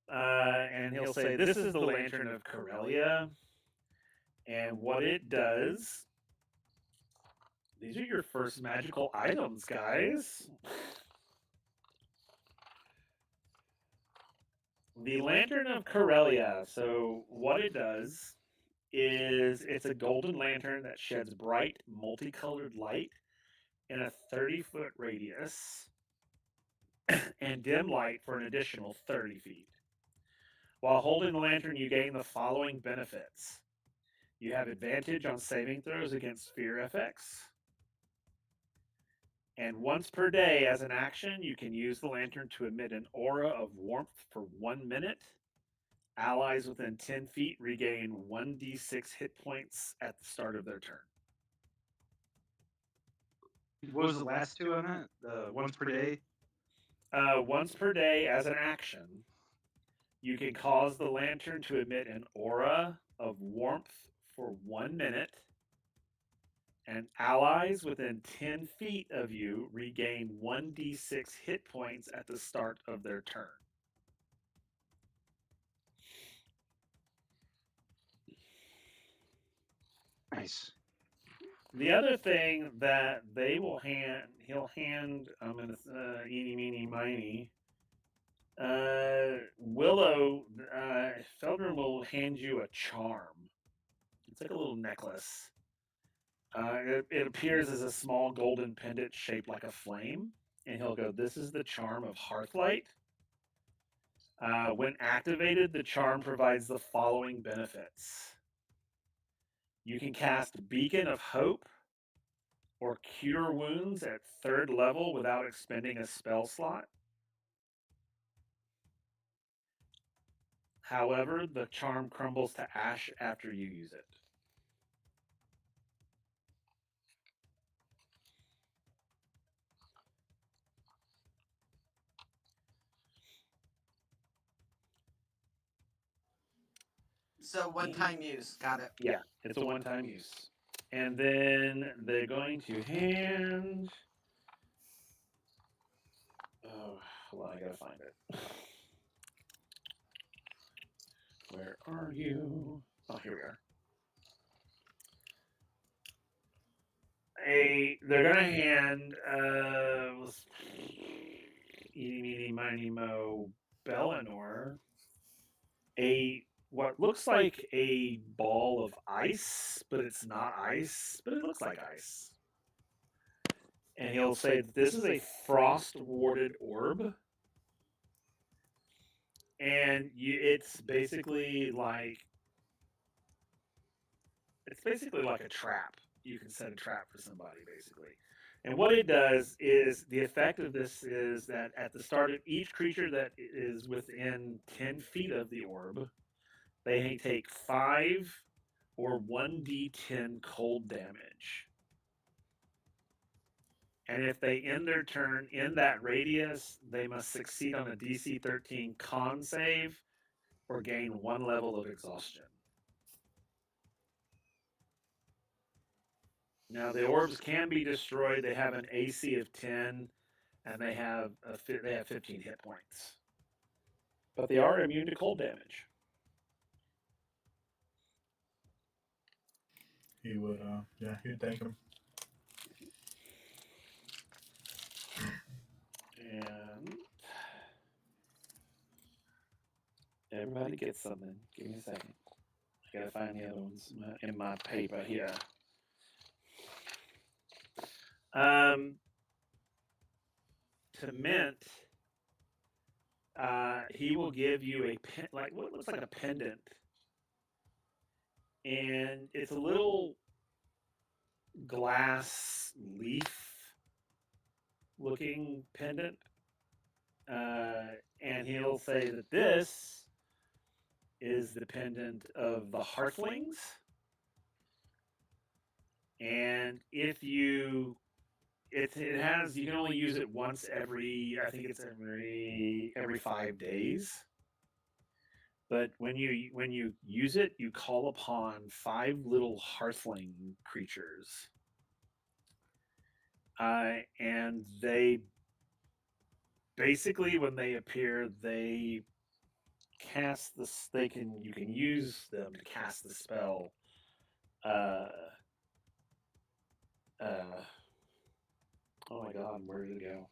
And he'll say, "This is the lantern of Corellia, and what it does." These are your first magical items, guys. The Lantern of Corellia. So what it does is it's a golden lantern that sheds bright, multicolored light in a 30-foot radius and dim light for an additional 30 feet. While holding the lantern, you gain the following benefits. You have advantage on saving throws against fear effects. And once per day, as an action, you can use the lantern to emit an aura of warmth for 1 minute. Allies within 10 feet regain 1d6 hit points at the start of their turn. What was the last two on that? The once per day? Once per day, as an action, you can cause the lantern to emit an aura of warmth for 1 minute, and allies within 10 feet of you regain 1d6 hit points at the start of their turn. Nice. The other thing that he'll hand, I'm going to eeny, meeny, miny. Willow, Feldrum will hand you a charm. It's like a little necklace. It appears as a small golden pendant shaped like a flame, and he'll go, "This is the charm of Hearthlight. When activated, the charm provides the following benefits. You can cast Beacon of Hope or Cure Wounds at 3rd level without expending a spell slot. However, the charm crumbles to ash after you use it." So one-time use. Got it. Yeah, it's a one-time use. And then they're going to hand. Oh, hold on, I gotta find it. Where are you? Oh, here we are. They're gonna hand eeny, meeny, miny, mo, Bellinor what looks like a ball of ice, but it's not ice, but it looks like ice. And he'll say, "This is a frost warded orb." And it's basically like a trap. You can set a trap for somebody, basically. And what it does is the effect of this is that at the start of each creature that is within 10 feet of the orb, they take 5 or 1d10 cold damage. And if they end their turn in that radius, they must succeed on a DC 13 con save or gain 1 level of exhaustion. Now the orbs can be destroyed. They have an AC of 10, and they have 15 hit points. But they are immune to cold damage. He would, he'd thank him. And everybody gets something. Give me a second. I gotta find the other ones in my paper here. To mint, he will give you a like what looks like a pendant, and it's a little glass leaf looking pendant, and he'll say that this is the pendant of the Hearthlings, and if you it has you can only use it once every I think it's every 5 days. But when you use it, you call upon 5 little Hearthling creatures, and they basically when they appear, they cast this. You can use them to cast the spell. Oh my God, where did it go?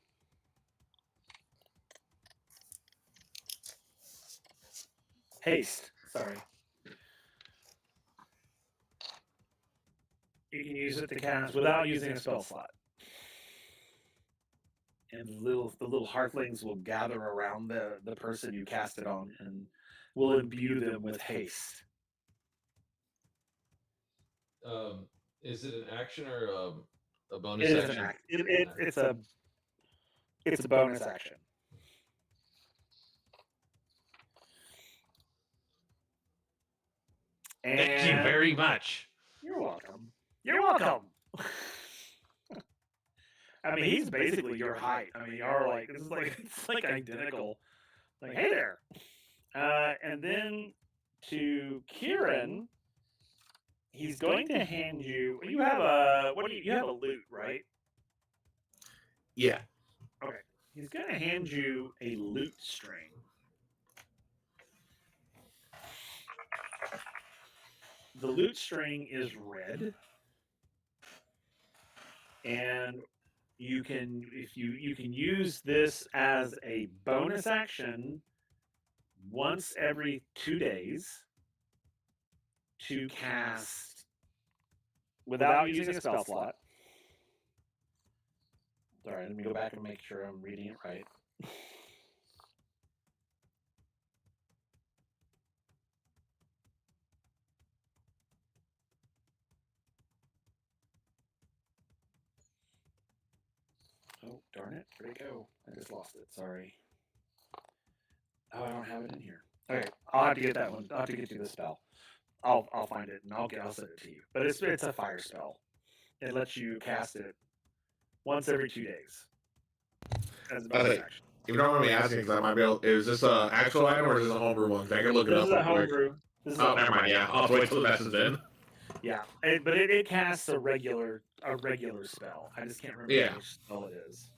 Haste. Sorry. You can use it to cast without using a spell slot. And the little hearthlings will gather around the person you cast it on and will imbue them with haste. Is it an action or a bonus It is action? an act. It's a bonus action. Thank you very much. You're welcome. You're welcome. I mean, he's basically your height. I mean, you're like it's like identical. Like, hey there. And then to Kieran, he's going to hand you. You have a you have a lute, right? Yeah. Okay. He's going to hand you a lute string. The lute string is red, and you can you can use this as a bonus action once every 2 days to cast without using a spell slot. All right, let me go back and make sure I'm reading it right. Oh, darn it. Where'd it go? I just lost it. Sorry. Oh, I don't have it in here. Okay, I'll have to get that one. I'll have to get you the spell. I'll find it and I'll send it to you. But it's a fire spell. It lets you cast it once every 2 days. As a bonus action. If you don't mind me asking, because I might be able, is this an actual item or is this a homebrew one? I can look it This up. is a homebrew. Oh, never mind. Yeah, I'll have to wait till the message then. Yeah, but it casts a regular spell. I just can't remember which spell it is.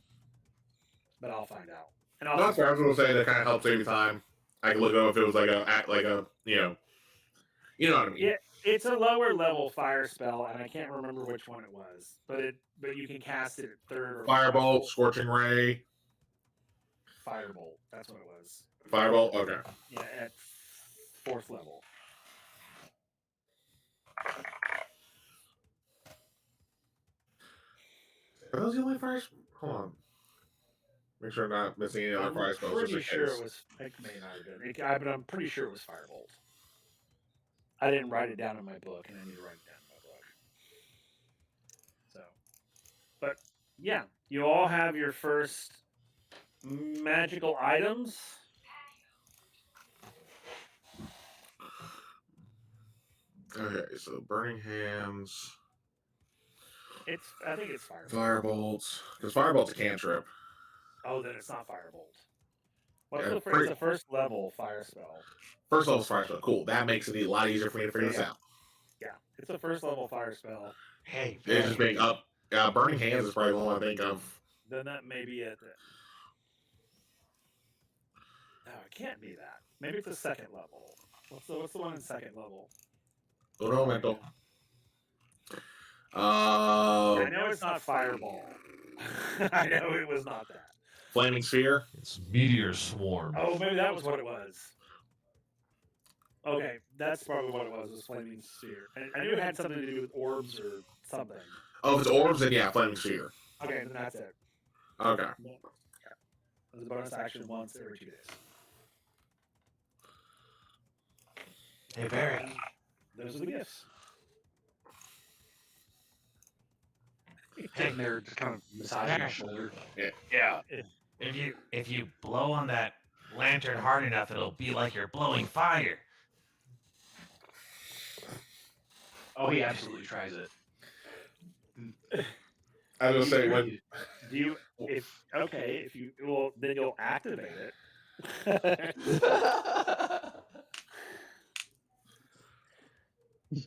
But I'll find out. And I'll That's fair. I was going to say that kind of helps save you time. I can look it up if it was like a you know what I mean. Yeah, it's a lower level fire spell, and I can't remember which one it was. But you can cast it at 3rd or Firebolt, Scorching Ray. Firebolt. That's what it was. Firebolt. Okay. Yeah, at 4th level. Are those the only fire? Hold on. Make sure I'm not missing any other fire spells. I'm pretty sure it was. It may not have been. But I'm pretty sure it was Firebolt. I didn't write it down in my book, and I need to write it down in my book. So, but yeah, you all have your first magical items. Okay, so Burning Hands. I think it's Firebolt. Firebolts. Because Firebolt's a cantrip. Oh, then it's not Firebolt. What's it's the first level fire spell? First level fire spell. Cool. That makes it a lot easier for me to figure this out. Yeah, it's a first level fire spell. Hey, It's just being up. Burning Hands is probably the one I think of. Then that may be it. No, it can't be that. Maybe it's a 2nd level. What's the one in 2nd level? Uno momento. I know it's not Fireball. I know it was not that. Flaming Sphere. It's Meteor Swarm. Oh, maybe that was what it was. Okay, that's probably what it was flaming sphere. I knew it had something to do with orbs or something. Oh, if it's orbs, then yeah, flaming sphere. Okay, then that's it. Okay. It was a bonus action once every 2 days. Hey, Barry. Those are the gifts. Sitting there, just kind of massaging his shoulder. Yeah. If you blow on that lantern hard enough, it'll be like you're blowing fire. Oh, he absolutely tries it. I was gonna say when Do you? If you well, then you'll activate it.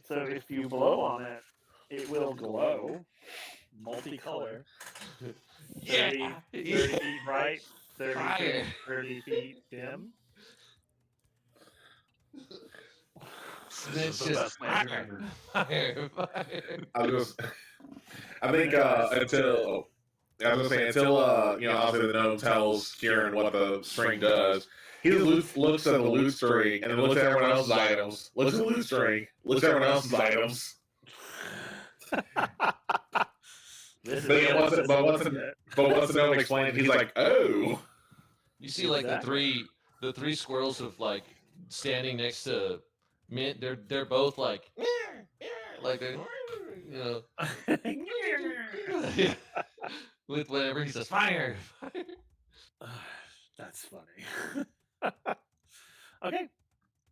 So if you blow on it, it will glow, multicolor. 30 feet bright, 30 feet dim. It's the just best lantern fire, fire. I think until I was gonna say until obviously the gnome tells Kieran what the string does. He looks at the loot string and then looks at everyone else's items. Looks at the loot string. Looks at everyone else's items. But once the gnome explains, he's like, "Oh." You see, like the three squirrels of like standing next to Mint. They're both like they're with whatever he says, fire, fire. That's funny. Okay.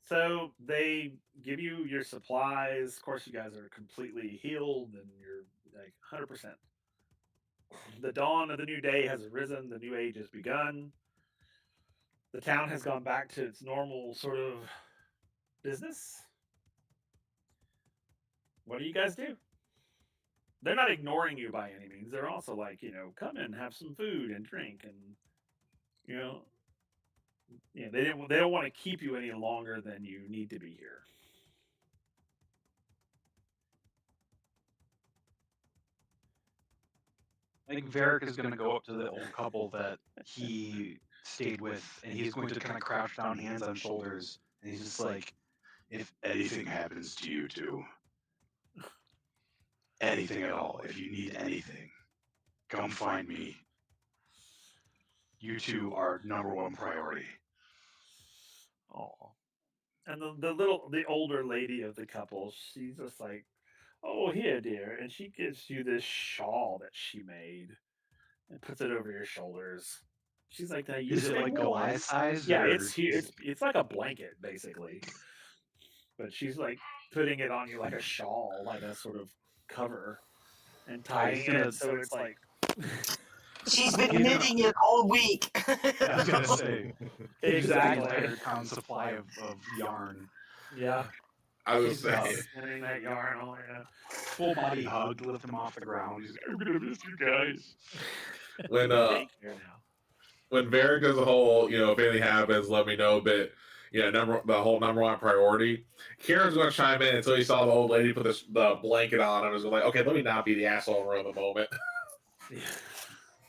So they give you your supplies. Of course, you guys are completely healed and you're like 100%. The dawn of the new day has arisen. The new age has begun. The town has gone back to its normal sort of business. What do you guys do? They're not ignoring you by any means. They're also like, come in, have some food and drink, and they don't want to keep you any longer than you need to be here. I think Varric is going to go up to the old couple that he stayed with, and he's going to kind of crouch down, hands on shoulders, and he's just like, if anything happens to you two, anything at all, if you need anything, come find me. You two are #1 priority. Oh, and the older lady of the couple, she's just like, oh, here, dear, and she gives you this shawl that she made and puts it over your shoulders. She's like, that Is it like Goliath size? Yeah, or- it's like a blanket basically, but she's like putting it on you like a shawl, like a sort of cover, and tying it so it's like. She's been knitting it all week. I was gonna say Exactly. 100-pound supply of yarn. Yeah. I was She's saying. spinning that yarn all around. Full body hug to lift him off the ground. He's like, I'm gonna miss you guys. When Take care now. when Varric does the whole, if anything happens, let me know. But the whole #1 priority. Kieran's going to chime in until he saw the old lady put the blanket on and was like, okay, let me not be the asshole in the moment.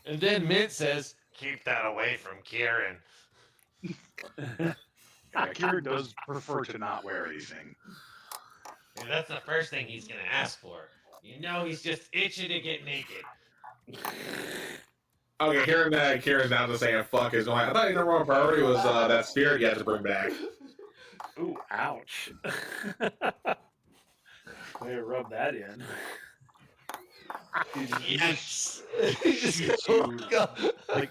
And then Mint says, keep that away from Kieran. Yeah, Kieran does prefer to not wear anything. And that's the first thing he's going to ask for. He's just itching to get naked. Okay, hearing that Kieran's down to saying fuck is going. I thought your #1 priority was that spirit you had to bring back. Ooh, ouch. Way to rub that in. Yes. Like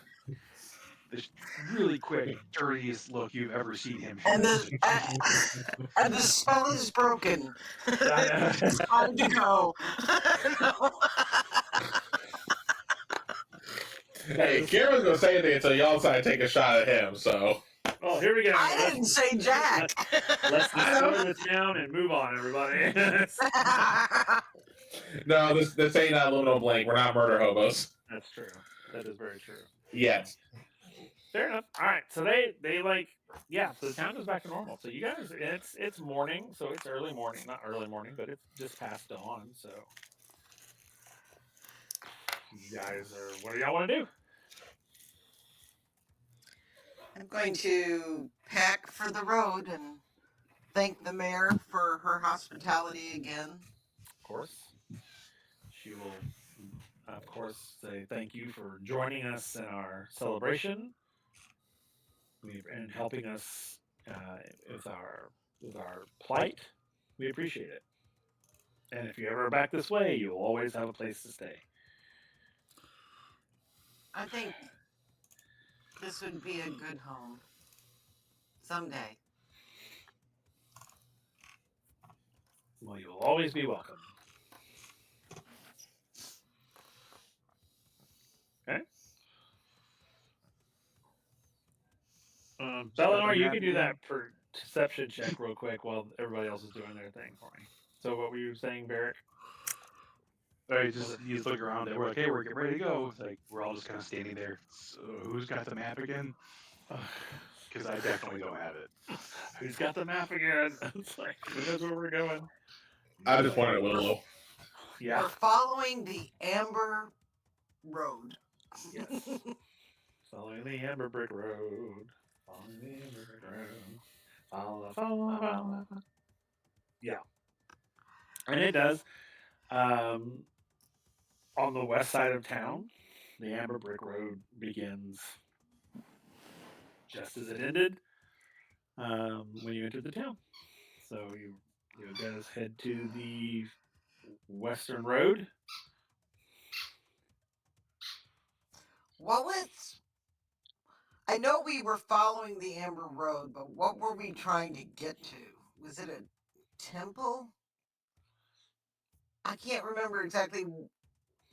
this really quick, dirtiest look you've ever seen him. and the spell is broken. It's time to go. No. Hey, Kieran's going to say anything until y'all decide to take a shot at him, so. Oh, here we go. I didn't say Jack. Let's slow this down and move on, everybody. No, this ain't Aluminum Blank. We're not murder hobos. That's true. That is very true. Yet. Fair enough. All right. So they like, yeah. So the town is back to normal. So you guys, it's morning. So it's early morning, not early morning, but it's just past dawn. So you guys are. What do y'all want to do? I'm going to pack for the road and thank the mayor for her hospitality again. Of course. She will, of course, say thank you for joining us in our celebration and helping us with our plight. We appreciate it. And if you ever are back this way, you'll always have a place to stay. I think this would be a good home someday. Well, you'll always be welcome. Okay. Bellinor, you can do that perception check real quick while everybody else is doing their thing for me. So what were you saying, Barrick? He's looking around and we're like, hey, we're getting ready to go. It's like we're all just kind of standing there. So who's got the map again? Because I definitely don't have it. Who's got the map again? It's like, who knows where we're going? I just wanted Willow. Yeah. We're following the Amber Road. Yes. Following the Amber Brick Road. Following the Amber Brick Road. Follow. Yeah. And it does. On the west side of town, the Amber Brick Road begins just as it ended when you entered the town. So you guys head to the western road. What was? I know we were following the Amber Road, but what were we trying to get to? Was it a temple? I can't remember exactly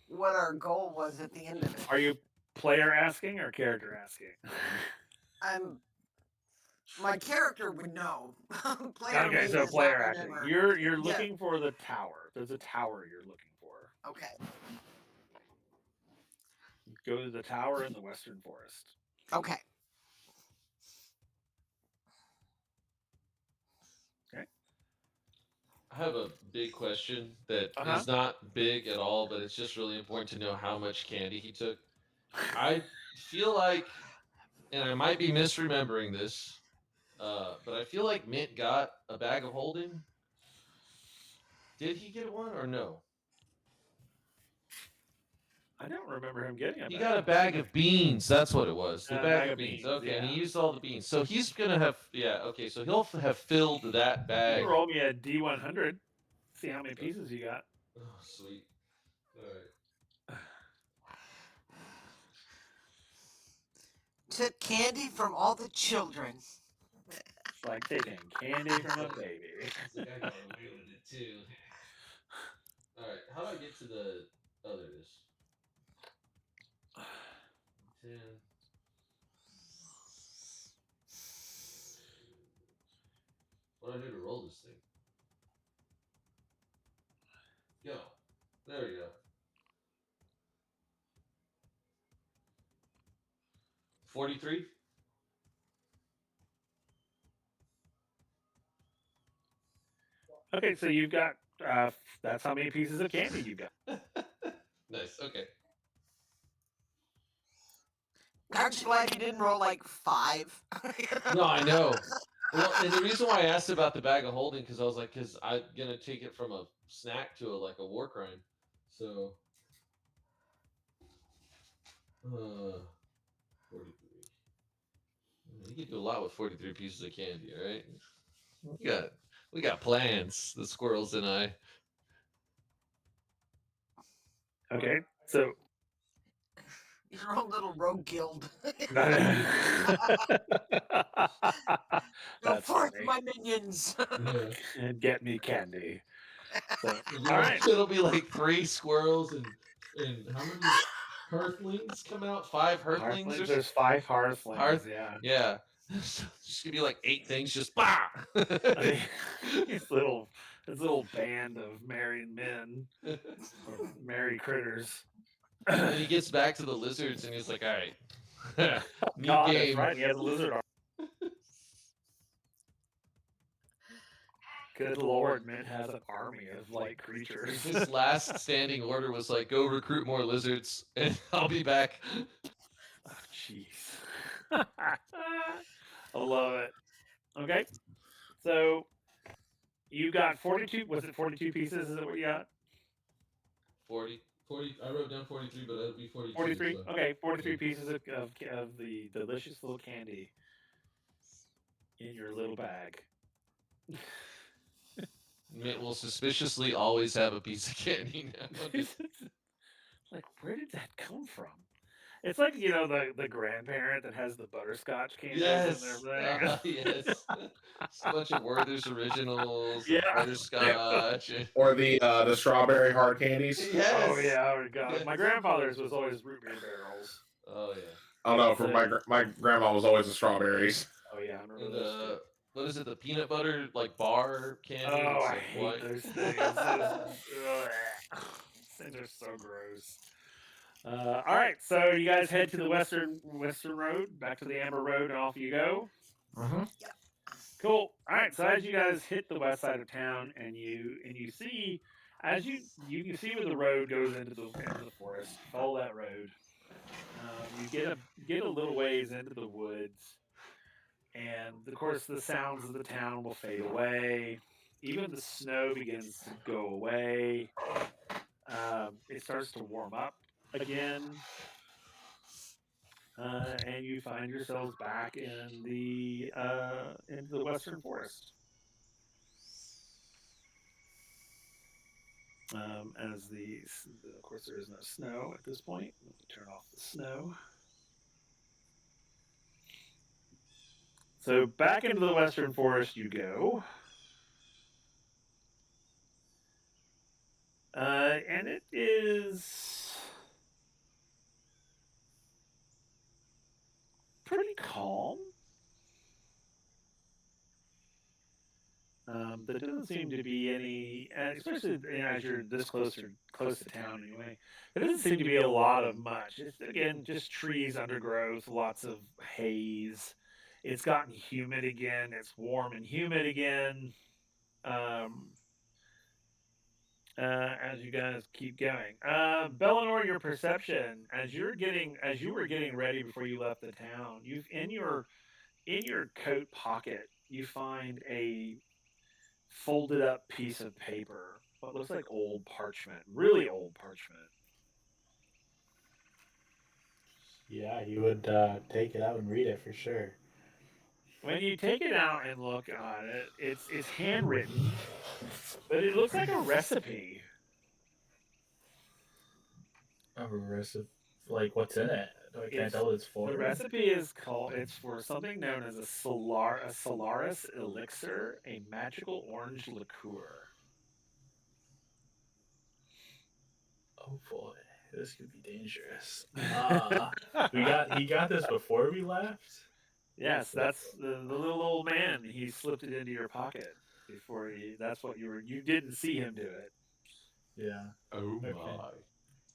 what our goal was at the end of it. Are you player asking or character asking? My character would know. Player Okay, means so it's player not acting. remember. You're looking for the tower. There's a tower you're looking for. Okay. Go to the tower in the western forest. Okay. Okay. I have a big question that Uh-huh. is not big at all, but it's just really important to know how much candy he took. I feel like, and I might be misremembering this, but I feel like Mint got a bag of holding. Did he get one or no? I don't remember him getting it. He got a bag of beans. That's what it was. The A bag of beans. Okay, and he used all the beans. So he's gonna have, okay. So he'll have filled that bag. You roll me a D100. See how many pieces you got. Oh, sweet. All right. Took candy from all the children. It's like taking candy from a baby. It's like I got away with it too. All right. How do I get to the others? 10. What do I do to roll this thing? Go. There we go. 43. Okay, so you've got, that's how many pieces of candy you've got. Nice. Okay. Aren't you glad you didn't roll like 5? No, I know. Well, and the reason why I asked about the bag of holding, because I was like, because I'm gonna take it from a snack to a war crime. So, 43. You can do a lot with 43 pieces of candy, all right? We got plans, the squirrels and I. Okay, so Your own little rogue guild. Go That's forth, funny. my minions. And get me candy. So, It'll be all like- right. It'll be like 3 squirrels and how many Hearthlings come out? 5 Hearthlings? Or There's 5 hearthlings. Hearth- Yeah. yeah. So it's just gonna be like 8 things just bah! This little band of married men, or merry critters. And he gets back to the lizards and he's like, all right. New God, that's game. right. He has a lizard arm. Good Lord, man has an army of light creatures. His last standing order was like, go recruit more lizards and I'll be back. Oh, jeez. I love it. Okay. So You got 42. Was it 42 pieces? Is that what you got? 40. I wrote down 43, but it'll be 42. 43. So. Okay, 43 pieces of the delicious little candy in your little bag. Mint will suspiciously always have a piece of candy now. Like, where did that come from? It's like, you know, the grandparent that has the butterscotch candies Yes. in their bag. Yes. It's a bunch of Werther's Originals, Yeah. butterscotch. Or the strawberry hard candies. Yes. Oh yeah, oh god. Yes. My grandfather's was always root beer barrels. Oh yeah. I don't know. For my grandma was always the strawberries. Oh yeah, I remember And those. Too. what is it? The peanut butter like bar candy. Oh, It's I like hate white. those things. Those things are so gross. All right, so you guys head to the western road, back to the Amber Road, and off you go. Mm-hmm. Cool. All right, so as you guys hit the west side of town, and you see, as you can see where the road goes into the forest. Follow that road. You get a little ways into the woods, and of course the sounds of the town will fade away. Even the snow begins to go away. It starts to warm up again, and you find yourselves back in into the western forest. Of course, there is no snow at this point. Let me turn off the snow. So back into the western forest you go. And it is pretty calm. There doesn't seem to be any, especially as you're this close to town anyway. There doesn't seem to be a lot of much. It's again just trees, undergrowth, lots of haze. It's gotten humid again. It's warm and humid again. As you guys keep going, Bellinor, your perception as you were getting ready before you left the town, you've in your coat pocket you find a folded up piece of paper, what looks like old parchment, really old parchment. Yeah, he would take it out and read it for sure. When you take it out and look at it, it's handwritten, but it looks like a recipe. A recipe? Like, what's in it? I can't tell what it's for. The recipe is it's for something known as a Solaris elixir, a magical orange liqueur. Oh boy, this could be dangerous. He got this before we left? Yes, that's the little old man. He slipped it into your pocket before that's what you didn't see him do it. Yeah. Oh Okay. my.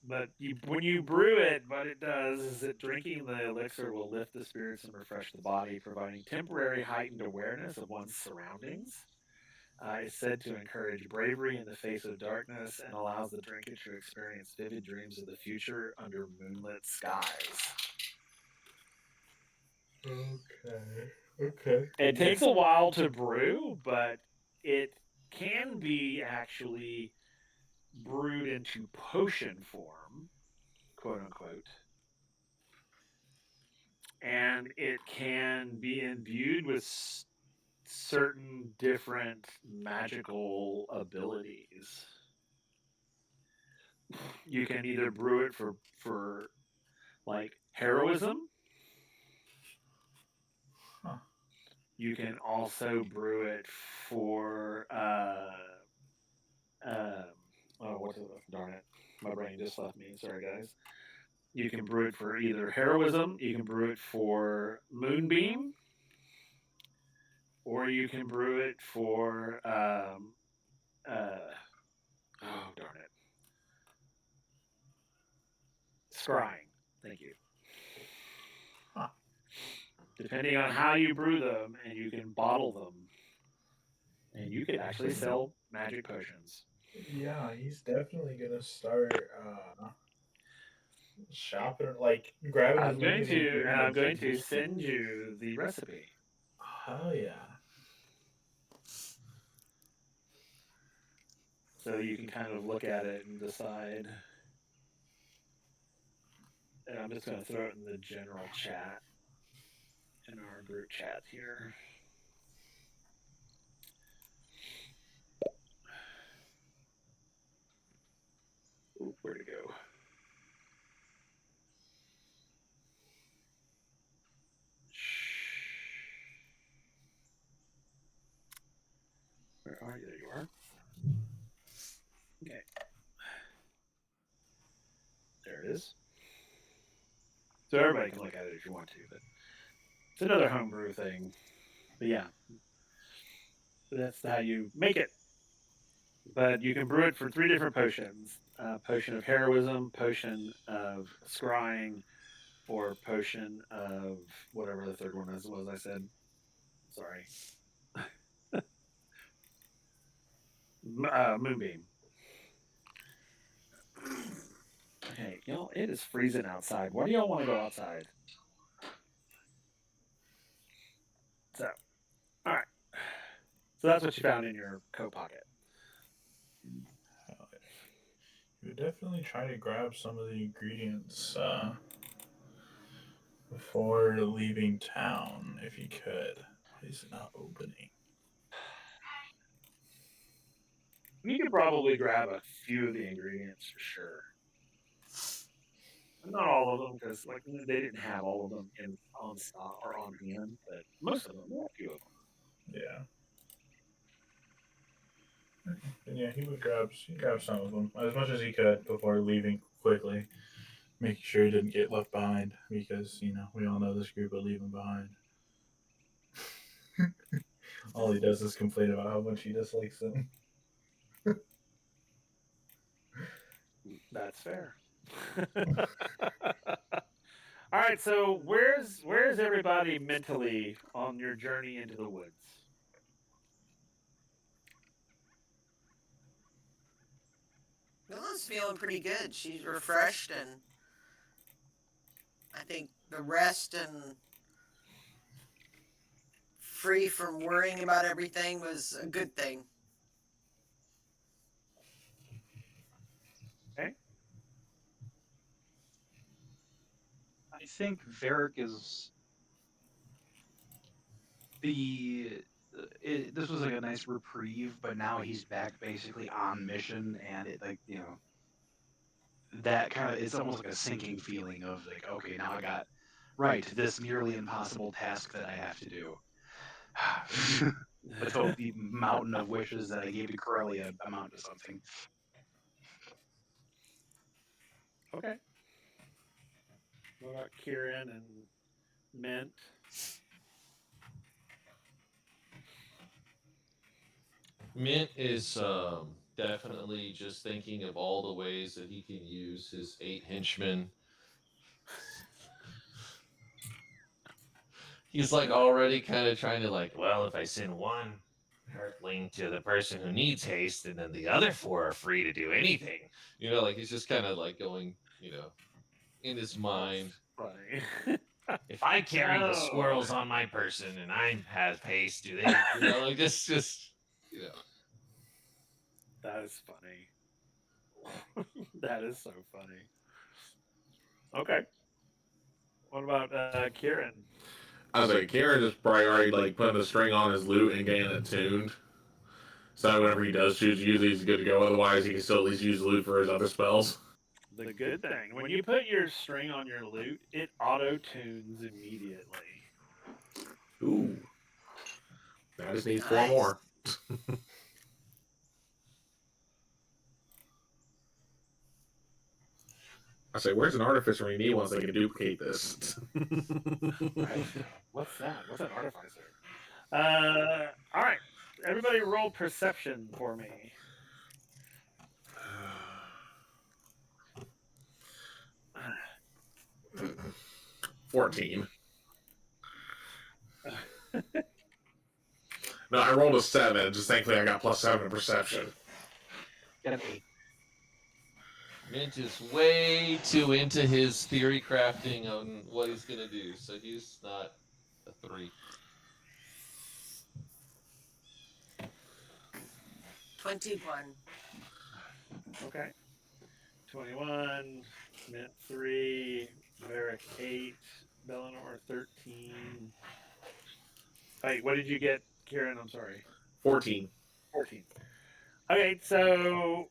But when you brew it, what it does is that drinking the elixir will lift the spirits and refresh the body, providing temporary heightened awareness of one's surroundings. It's said to encourage bravery in the face of darkness and allows the drinker to experience vivid dreams of the future under moonlit skies. Okay. It takes a while to brew, but it can be actually brewed into potion form, quote unquote. And it can be imbued with certain different magical abilities. You can either brew it for like heroism. Huh. You can also brew it for darn it, my brain just left me. Sorry, guys. You can brew it for either heroism. You can brew it for moonbeam, or you can brew it for oh darn it, scrying. Thank you. Huh. Depending on how you brew them, and you can bottle them, and you can actually sell magic potions. Yeah, he's definitely gonna start shopping, like grabbing. I'm going to send you the recipe. Oh yeah. so you can kind of look at it and decide. And I'm just going to throw it in the general chat in our group chat here. Ooh, where'd it go? Where are you? There you are. Okay. There it is. So everybody can look at it if you want to, but it's another homebrew thing. But yeah, that's how you make it. But you can brew it for 3 different potions: potion of heroism, potion of scrying, or potion of whatever the third one was. I said, sorry, moonbeam. Hey, y'all, it is freezing outside. Why do y'all want to go outside? So, all right. So that's what you found in your coat pocket. You would definitely try to grab some of the ingredients before leaving town, if you could. It's not opening. You could probably grab a few of the ingredients for sure. Not all of them, because like they didn't have all of them on stock or on hand, but most of them, a few of them. Yeah. And yeah, he would grab some of them as much as he could before leaving quickly, making sure he didn't get left behind because we all know this group will leave him behind. All he does is complain about how much he dislikes them. That's fair. All right, so where's everybody mentally on your journey into the woods? Lila's feeling pretty good. She's refreshed, and I think the rest and free from worrying about everything was a good thing. Okay. I think Varric is this was like a nice reprieve, but now he's back basically on mission, and it that kind of, it's almost like a sinking feeling of like, okay, now I got this nearly impossible task that I have to do. Let's hope the mountain of wishes that I gave to Corellia amount to something. Okay. What about Kieran and Mint? Mint is definitely just thinking of all the ways that he can use his 8 henchmen. He's like already kind of trying to well, if I send one Earthling to the person who needs haste, and then the other 4 are free to do anything. He's just kind of going, in his mind. Funny. If I carry the squirrels on my person and I have haste, do they? Just. That is funny. That is so funny. Okay. What about Kieran? I was like, Kieran just probably already putting the string on his lute and getting it tuned. So whenever he does choose, usually he's good to go. Otherwise, he can still at least use the lute for his other spells. The good thing, when you put your string on your lute, it auto-tunes immediately. Ooh. That just needs 4 Nice. more. I say, where's an artificer when you need one so they can duplicate this? Right. What's that? What's an artificer? All right. Everybody roll perception for me. 14. No, I rolled a 7. Just thankfully I got +7 in perception. Get an 8. Mint is way too into his theory crafting on what he's going to do, so he's not a 3. 21. Okay. 21, Mint 3, Varric 8, Bellinor 13. Wait, what did you get, Kieran? I'm sorry. 14. 14. Okay, so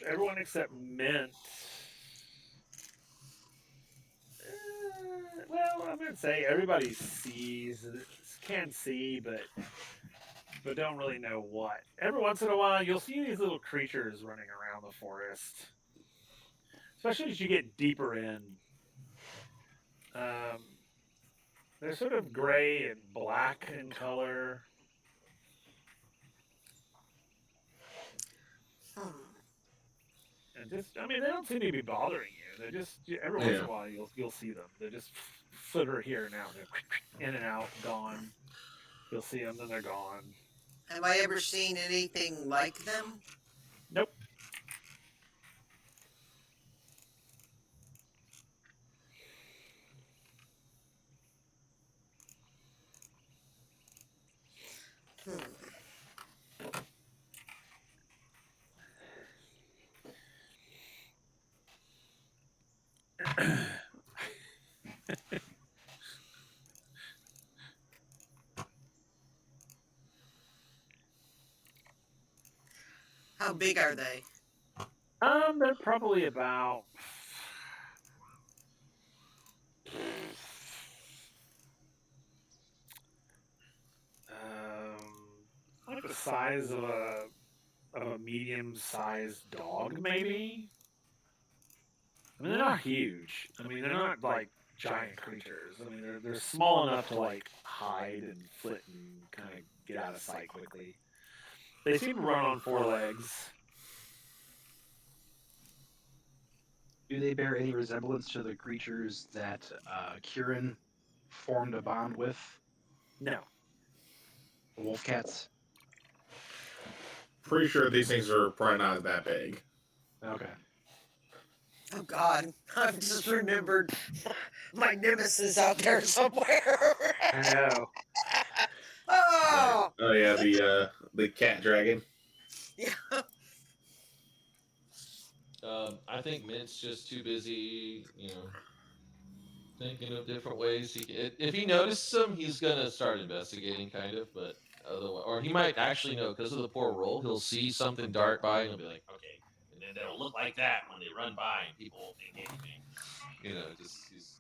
everyone except Mint. Well, I'm gonna say everybody can see, but don't really know what. Every once in a while, you'll see these little creatures running around the forest, especially as you get deeper in. Um, they're sort of gray and black in color. Hmm. And just, I mean, they don't seem to be bothering you. They're just every once in Yeah. a while you'll see them. They're just flitter here and now. They're in and out, gone. You'll see them, then they're gone. Have I ever seen anything like them? Nope. Hmm. How big are they? They're probably about like the size of a medium-sized dog, maybe. I mean, they're not huge. I mean, they're not like giant creatures. I mean, they're small enough to like hide and flit and kind of get out of sight quickly. They seem to run on four legs. Do they bear any resemblance to the creatures that Kieran formed a bond with? No. The wolf cats? Pretty sure these things are probably not that big. Okay. Oh God, I've just remembered my nemesis out there somewhere. I know. Oh, Oh yeah, the cat dragon. yeah. I think Mint's just too busy, thinking of different ways he can. If he notices them, he's gonna start investigating, kind of. But otherwise, or he might actually know because of the poor roll. He'll see something dart by and he'll be like, okay, and then they'll look like that when they run by, and people won't think anything. He's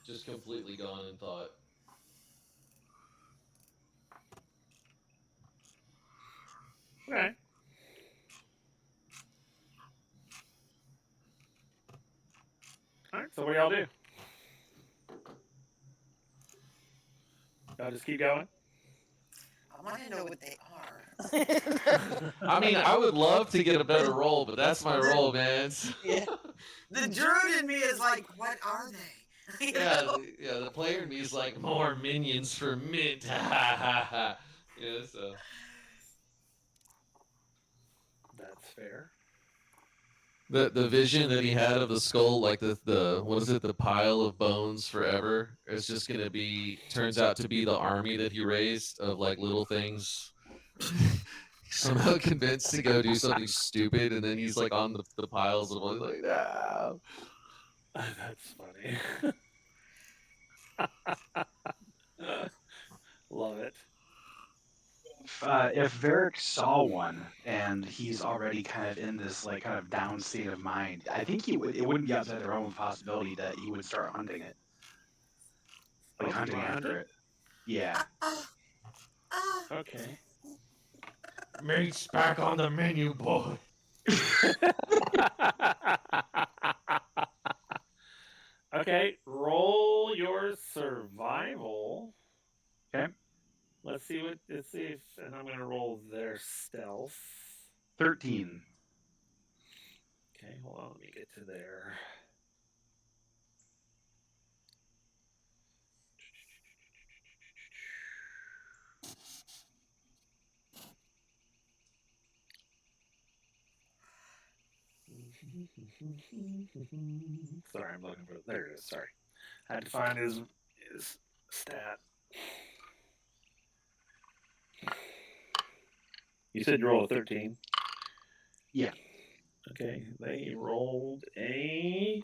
just completely gone in thought. Okay. All right. So what do y'all do? Y'all just keep going. I want to know what they are. I mean, I would love to get a better roll, but that's my roll, man. Yeah. The druid in me is like, what are they? You Yeah, know? the player in me is like more minions for Mint. So That's fair. the vision that he had of the skull, like the what is it, the pile of bones forever, is just gonna be turns out to be the army that he raised of like little things. Somehow convinced to go do something stupid, and then he's like on the piles of bones, like, no. That's funny. Love it. If Varric saw one and he's already kind of in this like kind of down state of mind, I think it wouldn't be outside the realm of possibility that he would start hunting it, like hunting after it. Yeah. Okay. Meat's back on the menu, boy. Okay, roll your survival. Okay. Let's see if, and I'm gonna roll their stealth. 13. Okay, hold on, let me get to there. Sorry, I'm looking for. There it is. Sorry, I had to find his stat. You said you rolled a 13. Yeah. Okay, they rolled a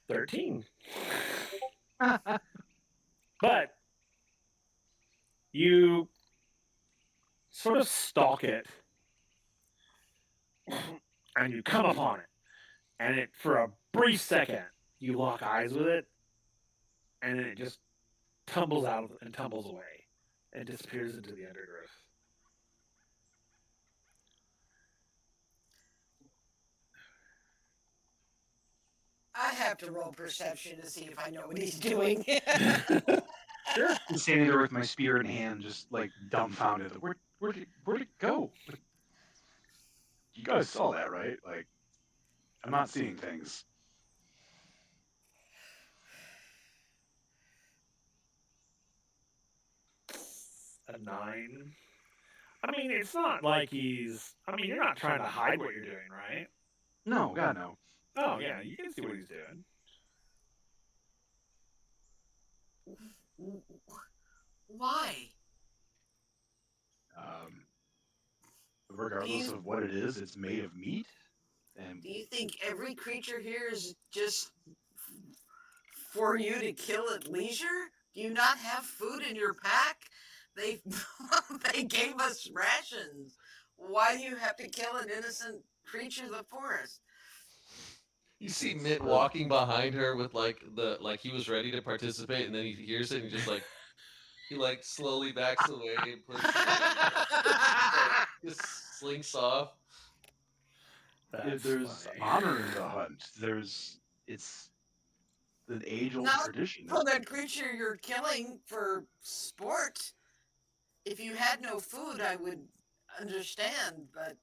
13. But you sort of stalk it and you come upon it. And it, for a brief second, you lock eyes with it, and then it just tumbles out and tumbles away and disappears into the undergrowth. I have to roll perception to see if I know what he's doing. Sure. I'm standing there with my spear in hand, just like dumbfounded. Where'd it go? Like, you guys saw that, right? Like, I'm not seeing things. A 9. I mean, it's not like he's. I mean, you're not trying to hide what you're doing, right? No, God no. Oh, yeah, you can see what he's doing. Why? Regardless of what it is, it's made of meat. And Do you think every creature here is just for you to kill at leisure? Do you not have food in your pack? They they gave us rations. Why do you have to kill an innocent creature of the forest? You see Mitt walking behind her with like he was ready to participate, and then he hears it and just like he like slowly backs away and pushes just slinks off. there's funny. honor in the hunt. It's an age-old Not tradition. for the creature you're killing for sport. If you had no food, I would understand, but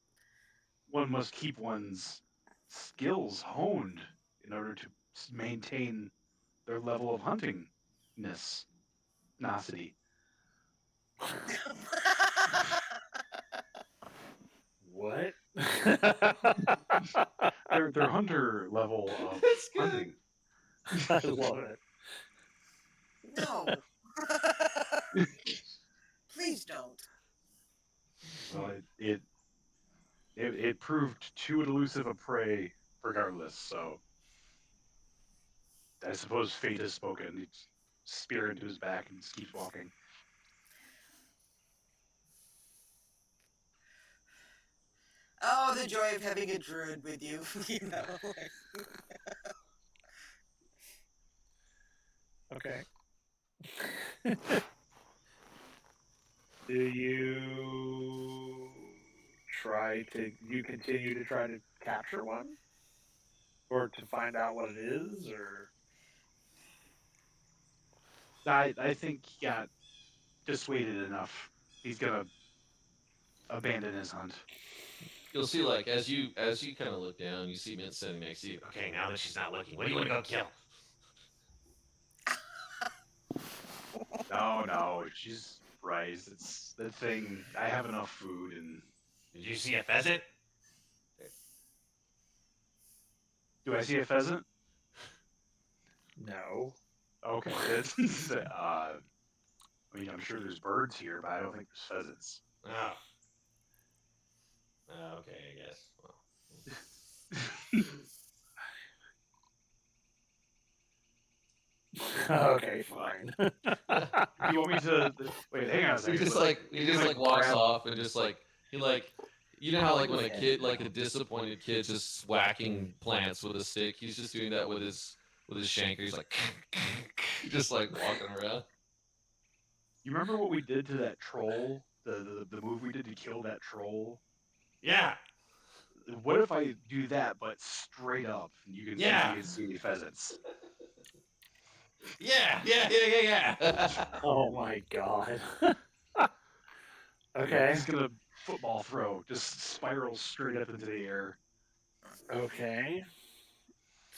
One must keep one's skills honed in order to maintain their level of huntingness, nosity. What? Their hunter level of That's good. hunting. I love it. no. Please don't. Well, it proved too elusive a prey regardless, so I suppose fate has spoken. He's spear into his back and just keeps walking. Oh, the joy of having a druid with you, you know. Okay. Do you continue to try to capture one? Or to find out what it is, or I think he got dissuaded enough. He's gonna abandon his hunt. You'll see, like as you kind of look down, you see Mint standing next to you. Okay, now that she's not looking, what do you want to go kill? No, she's right. It's the thing. I have enough food, and Did you see a pheasant? do I see a pheasant? no? Okay. I mean, I'm sure there's birds here, but I don't think there's pheasants. Oh. Okay, I guess. Well. Okay, fine. You want me to wait? Hang on a He second. just like walks off and just like he like you know how like when a kid like a disappointed kid just whacking plants with a stick, he's just doing that with his shanker. He's like just like walking around. You remember what we did to that troll? The move we did to kill that troll? Yeah. What if I do that, but straight up? You can see pheasants. Yeah. Oh my god. Okay. He's gonna football throw, just spiral straight up into the air. Okay.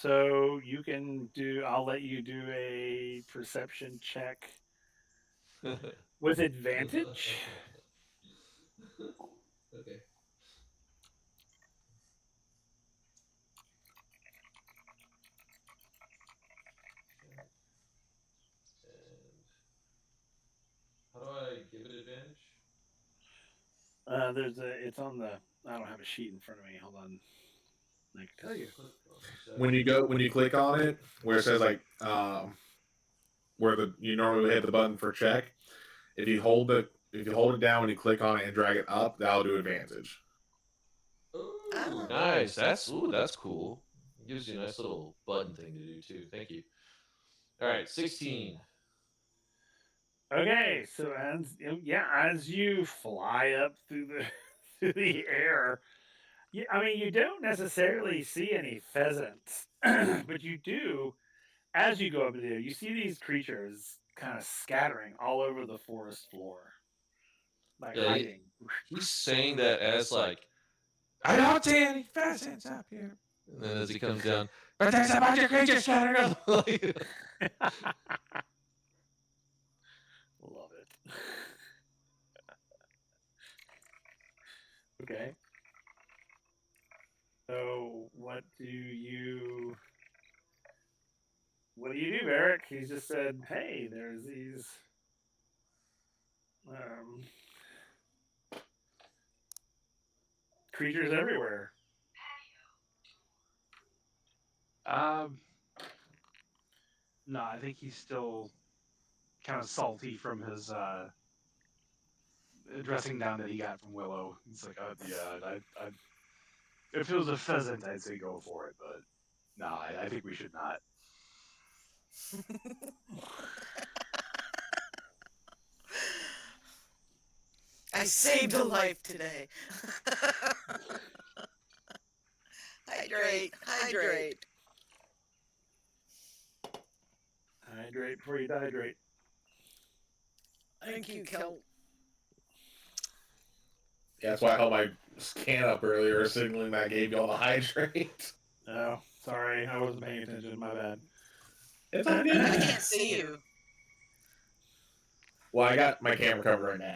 So you can do. I'll let you do a perception check with advantage. Okay. And how do I give it advantage? It's on the. I don't have a sheet in front of me. Hold on. I can tell you. When you click on it, where it says like where you normally hit the button for check, if you hold it down when you click on it and drag it up, that'll do advantage. Ooh, nice. That's cool. Gives you a nice little button thing to do too. Thank you. All right, 16. Okay, so as you fly up through the through the air, I mean, you don't necessarily see any pheasants, but you do as you go up in the air. You see these creatures kind of scattering all over the forest floor, like Yeah, hiding. he's saying that as like, I don't see any pheasants up here. And then as he comes down, but there's a bunch of creatures scattering up. Like, Love it. Okay. So what do you do, Eric? He just said, "Hey, there's these um, creatures everywhere." No, I think he's still kind of salty from his dressing down that he got from Willow. He's like, yeah, if it was a pheasant, I'd say go for it, but no, I think we should not. I saved a life today. Hydrate, hydrate. Hydrate before you dehydrate. Thank you, Kel. Yeah, that's why I held my scan up earlier, signaling that I gave y'all the hydrate. Oh, sorry, I wasn't paying attention. My bad. It's all I good. can't see you. Well, I got my camera covered right now.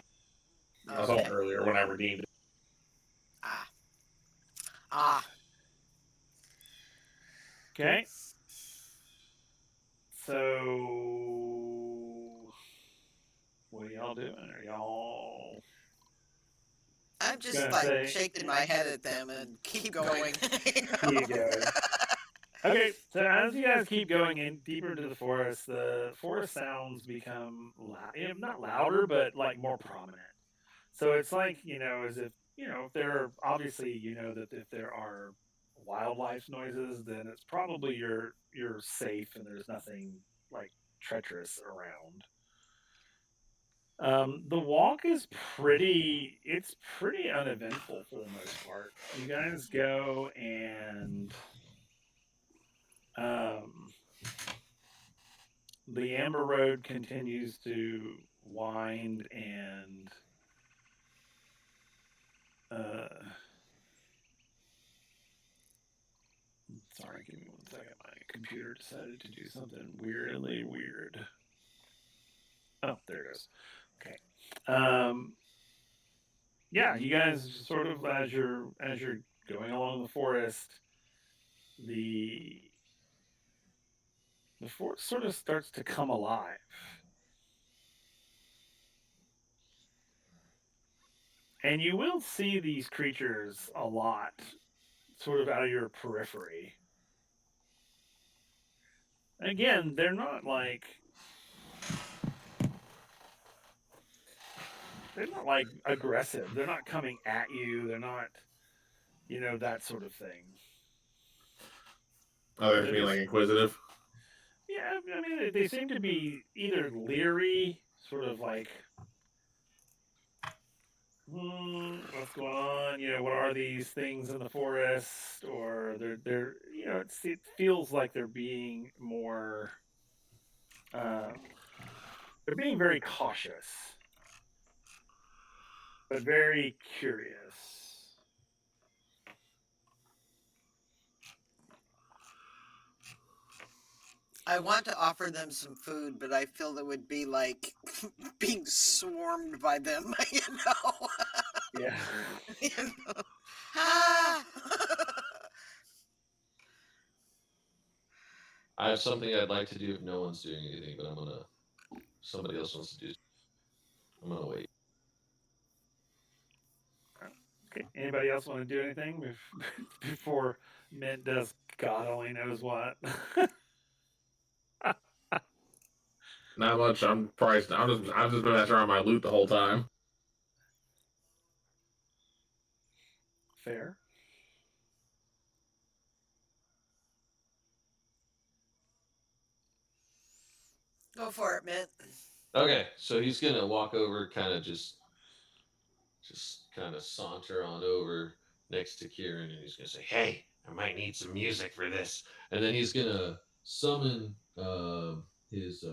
I was on Okay. earlier when I redeemed it. Ah. Okay. So, what are y'all doing? Are y'all? I'm just Gonna like say- shaking my head at them and keep going. Keep going. Okay, so as you guys keep going in deeper into the forest sounds become not louder, but like more prominent. So it's like, as if, if there are obviously, that if there are wildlife noises, then it's probably you're safe and there's nothing like treacherous around. The walk is pretty uneventful for the most part. You guys go and the Amber Road continues to wind and sorry, give me 1 second. My computer decided to do something weirdly weird. Oh, there it goes. Okay. Yeah, you guys sort of as you're going along the forest, the forest sort of starts to come alive. And you will see these creatures a lot, sort of out of your periphery. Again, they're not like aggressive. They're not coming at you. They're not, that sort of thing. Oh, they're being like inquisitive. Yeah, I mean, they seem to be either leery, sort of like, what's going on? What are these things in the forest? Or they're it feels like they're being more, they're being very cautious, but very curious. I want to offer them some food, but I feel it would be like being swarmed by them, Yeah. Ah! I have something I'd like to do if no one's doing anything, but somebody else wants to do. I'm gonna wait. Anybody else want to do anything before Mint does God only knows what? Not much. I've just been messing around my loot the whole time. Fair. Go for it, Mint. Okay, so he's gonna walk over, kind of just kind of saunter on over next to Kieran, and he's gonna say, "Hey, I might need some music for this," and then he's gonna summon his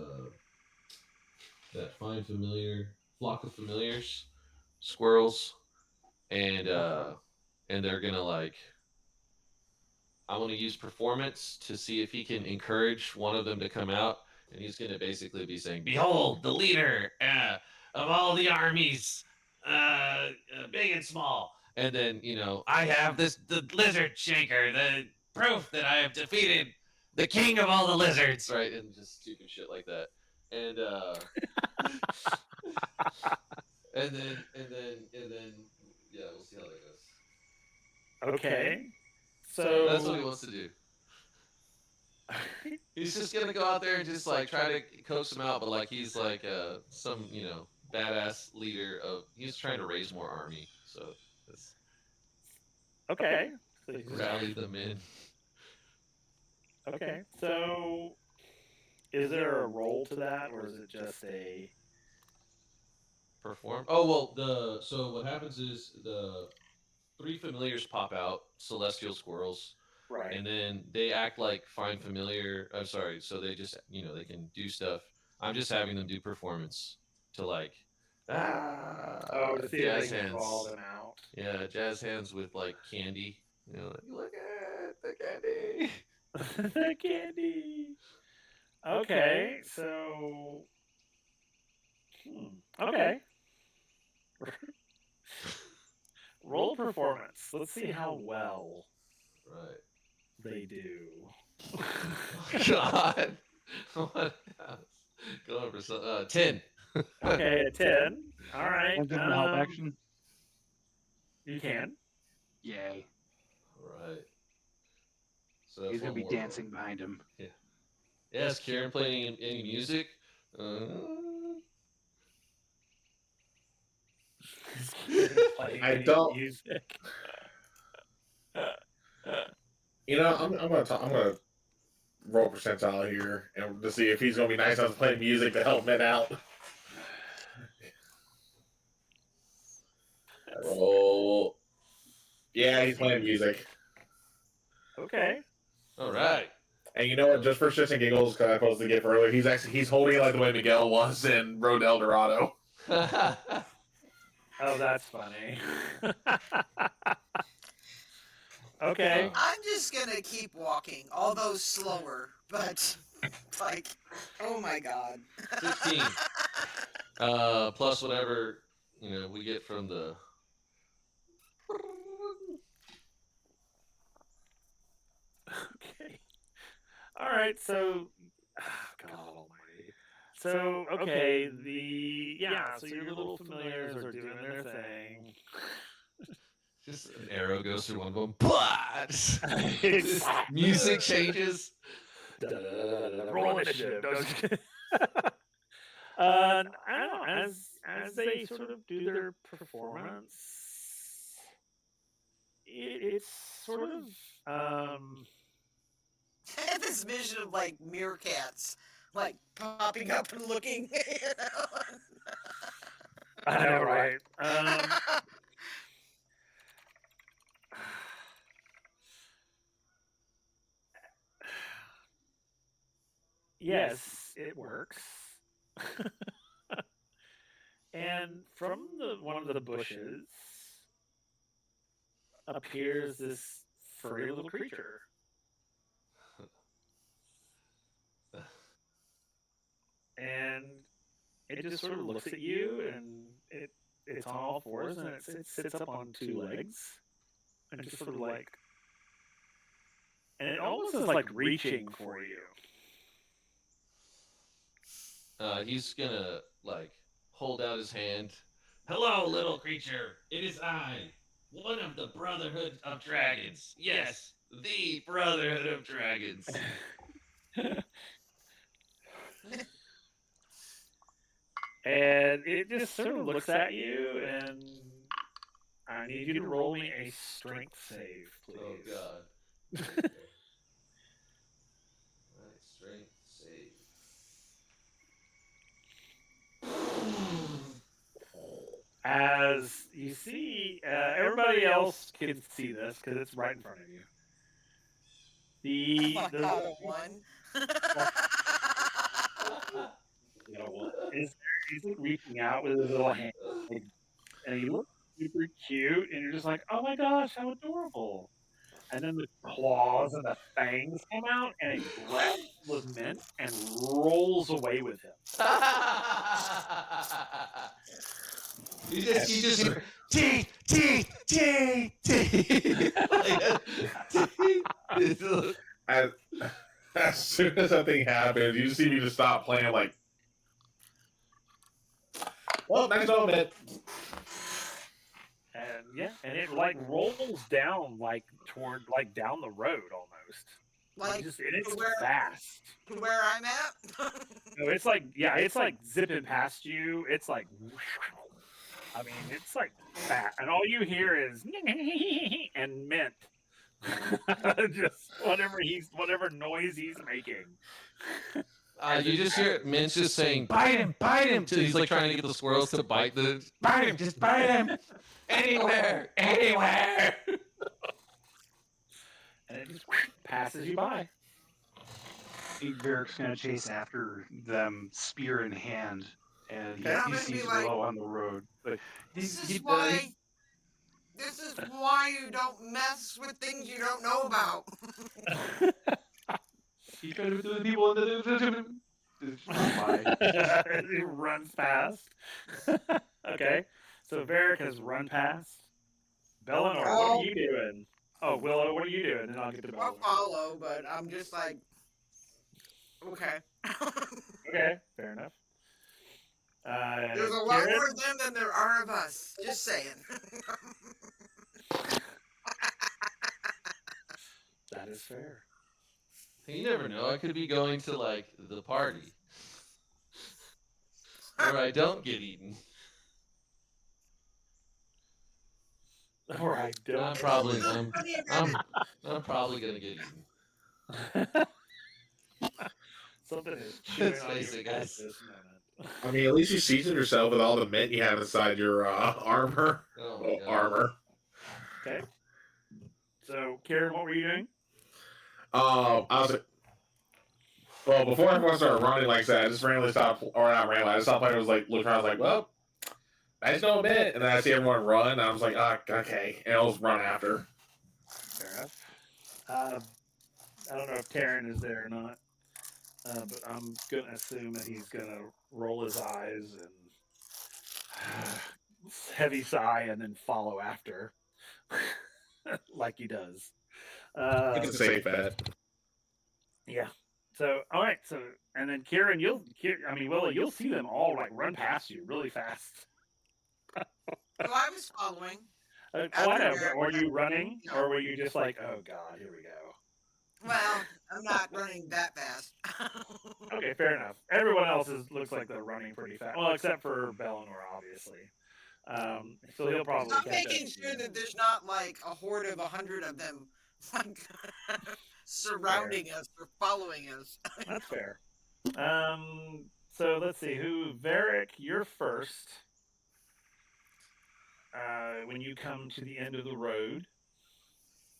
that fine familiar flock of familiars, squirrels, and they're gonna like. I'm gonna use performance to see if he can encourage one of them to come out, and he's gonna basically be saying, "Behold, the leader of all the armies, big and small." And then I have the lizard shaker, the proof that I have defeated the king of all the lizards, right? And just stupid shit like that. And and then yeah, we'll see how that goes. Okay. So That's what he wants to do. He's just gonna go out there and just like try to coax him out, but like he's like some badass leader of. He's trying to raise more army, so that's okay. So he's just- rally them in. Okay. So is there a role to that, or is it just a? Perform. Oh well, so what happens is the 3 familiars pop out, celestial squirrels. Right. And then they act like fine familiar. I'm sorry. So they just, they can do stuff. I'm just having them do performance to like, to see if jazz they can hands. call them out. Yeah, jazz hands with like candy. Like, look at the candy. The candy. Okay, so. Okay. Roll performance. Let's see how well Right. they do. God. What else? Going for some 10. Okay, a 10. All right. I'll give him a help action. You can. Yay. All right. So He's that's gonna one be more dancing behind him. roll. Yeah. Is Kieran playing any music? I don't. Music. I'm gonna roll percentile here and to see if he's gonna be nice enough to play music to help Mint out. Roll. Yeah, he's playing music. Okay. All right. And you know what? Just for shits and giggles, because I posted the gift earlier, he's holding it like the way Miguel was in Road to El Dorado. Oh, that's funny. Okay. I'm just gonna keep walking, although slower, but like, oh my god. 15. Plus whatever we get from the. Okay. All right. So, God Almighty. So, okay. So your little familiars are doing their thing. Just an arrow goes through one of them. Just music changes. Roll initiative. I don't know. As they sort of do their performance, it's sort of I had this vision of like meerkats, like popping up and looking. I know, right? Yes, it works. And from one of the bushes appears this furry little creature. And it just sort of looks at you, and it's on all fours, and it sits up on 2 legs, and just sort of like, and it almost is like reaching for you. He's gonna like hold out his hand. Hello, little creature. It is I, One of the Brotherhood of Dragons. Yes, the Brotherhood of Dragons. And it just sort of looks at you, and I need you to roll me a strength save, please. Oh God. Okay. Alright, strength save. As you see, everybody else can see this because it's right in front of you. The one. is he's like reaching out with his little hand, like, and he looks super cute, and you're just like, oh my gosh, how adorable! And then the claws and the fangs come out, and he grabs the mint and rolls away with him. You just hear teeth, teeth, teeth, teeth. As soon as that thing happens, you just see me just stop playing. Like, well, next moment. And yeah, and it like rolls down like toward like down the road almost. Like Just, and it's where- fast. to where I'm at. No, it's like it's like zipping past you. It's like, I mean, it's like fat, and all you hear is and mint. Just whatever noise he's making. You just hear Mint's just saying, bite him, till he's like trying to get the squirrels to bite him, just bite him, anywhere. And it just passes you by. Varric's gonna chase after them, spear in hand, and Yeah, I'm he gonna sees be like, Willow on the road. But This is why you don't mess with things you don't know about. he tried to do the people in the He runs past. Okay, so Varric has run past. Bellinor, what are you doing? Oh, Willow, what are you doing? And I'll get to I'll Bellinor. follow, but I'm just like, okay. Okay, fair enough. There's a lot Kieran? more of them than there are of us. Just saying. That is fair. You never know. I could be going to like the party where I don't get eaten. Or I don't. I'm probably gonna get eaten. Something is Let's chewing on face you it, at guys. this moment. I mean, at least you seasoned yourself with all the mint you have inside your armor. Oh my God. Armor. Okay. So, Kieran, what were you doing? I was. Well, before everyone started running like that, I just randomly stopped, or not randomly, I just stopped playing. I was like, looking around, I was like, well, nice no mint. And then I see everyone run, and I was like, okay. And I'll just run after. Fair enough. I don't know if Taryn is there or not, but I'm going to assume that he's going to roll his eyes and heavy sigh and then follow after, like he does. It's a safe bet. Yeah. So, all right. So, and then Kieran, Willow, you'll see them all like run past you really fast. So I was following. I know. But were you running, or were you just like, oh God, here we go? Well, I'm not running that fast. Okay, fair enough. Everyone else looks like they're running pretty fast. Well, except for Bellinor, obviously. So he'll probably. I'm catch up making to sure you. that there's not like a horde of 100 of them like surrounding us or following us. That's fair. So let's see. Varric, you're first. When you come to the end of the road,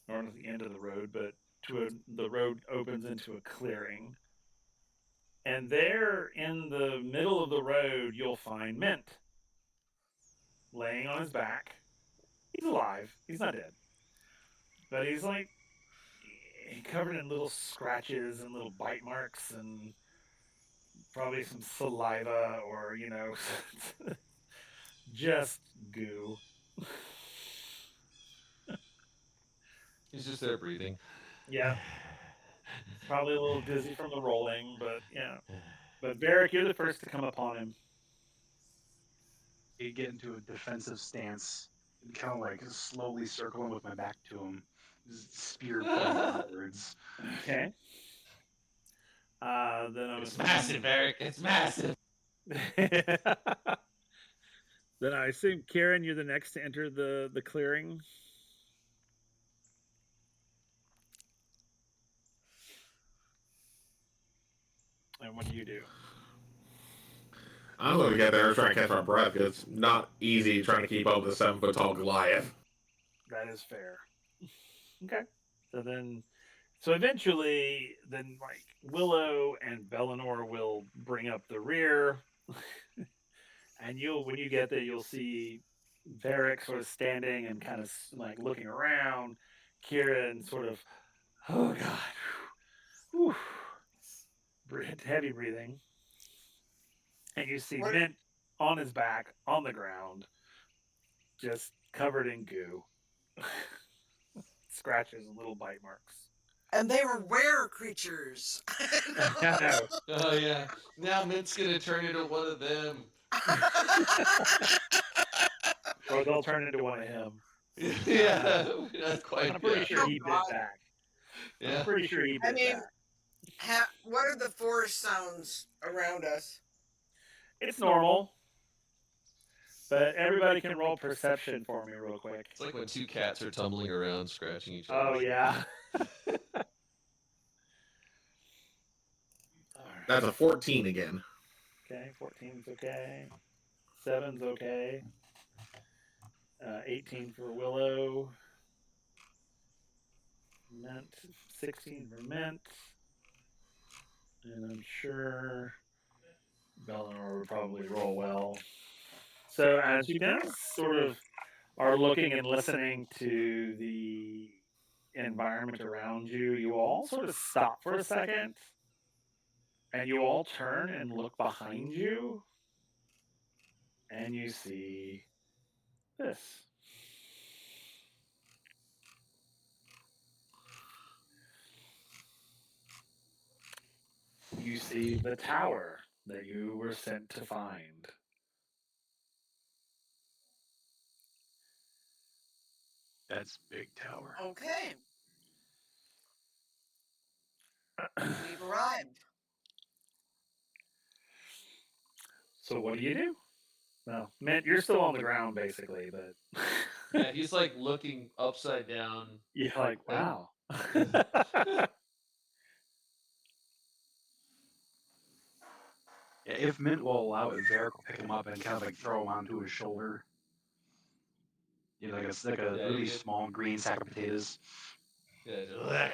or not the end of the road, but the road opens into a clearing. And there in the middle of the road, you'll find Mint. Laying on his back. He's alive. He's not dead. But he's like covered in little scratches and little bite marks and probably some saliva or, just goo. He's just there breathing. Yeah. Probably a little dizzy from the rolling, but yeah. But Varric, you're the first to come upon him. You get into a defensive stance kind of like slowly circling with my back to him, spear pointing outwards. Okay. Then I was It's massive, Eric. It's massive. then I assume, Kieran, you're the next to enter the clearing. And what do you do? I'm going to get there and try and catch my breath because it's not easy trying to keep up with a 7-foot tall Goliath. That is fair. Okay. So eventually, then like Willow and Bellinor will bring up the rear, and when you get there, you'll see Varric sort of standing and kind of like looking around. Kieran sort of, oh god, whew, heavy breathing, and you see Mint on his back on the ground, just covered in goo, scratches and little bite marks. And they were rare creatures. Oh yeah. Now Mint's gonna turn into one of them. Or they'll turn into one of him. Yeah, not quite. I'm pretty sure he bit God. back. Yeah. I'm pretty sure he bit back. What are the forest sounds around us? It's normal. But everybody can roll perception for me real quick. It's like when two cats are tumbling around, scratching each other. Oh, yeah. That's a 14 again. Okay, 14's okay. 7's okay. 18 for Willow. Mint. 16 for Mint. And I'm sure Bellinor would probably roll well. So as you guys sort of are looking and listening to the environment around you, you all sort of stop for a second. And you all turn and look behind you. And you see this. You see the tower that you were sent to find. That's big tower. Okay. We've arrived. So what do? Well, Mint, you're still on the ground basically, but Yeah, he's like looking upside down. you're like, wow. Yeah, if Mint will allow it, Varric will pick him up and kind of like throw him onto his shoulder. You know, like a Yeah, really you get- small green sack of potatoes. Yeah,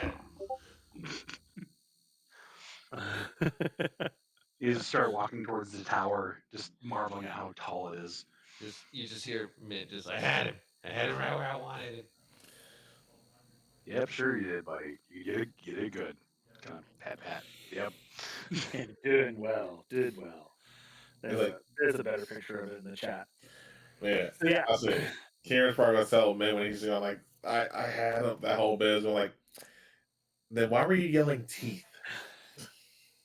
You just start walking towards the tower, just marveling at how tall it is. you just hear Mint just like, I had him right where I wanted him. Yep, sure you did, buddy. You did good. Kind of pat. Yep. Doing well. Did well. There's a better picture of it in the chat. Yeah. So, yeah. I see. Kieran's probably going to tell Mint when he's like, I had that whole biz. We're like, then why were you yelling teeth?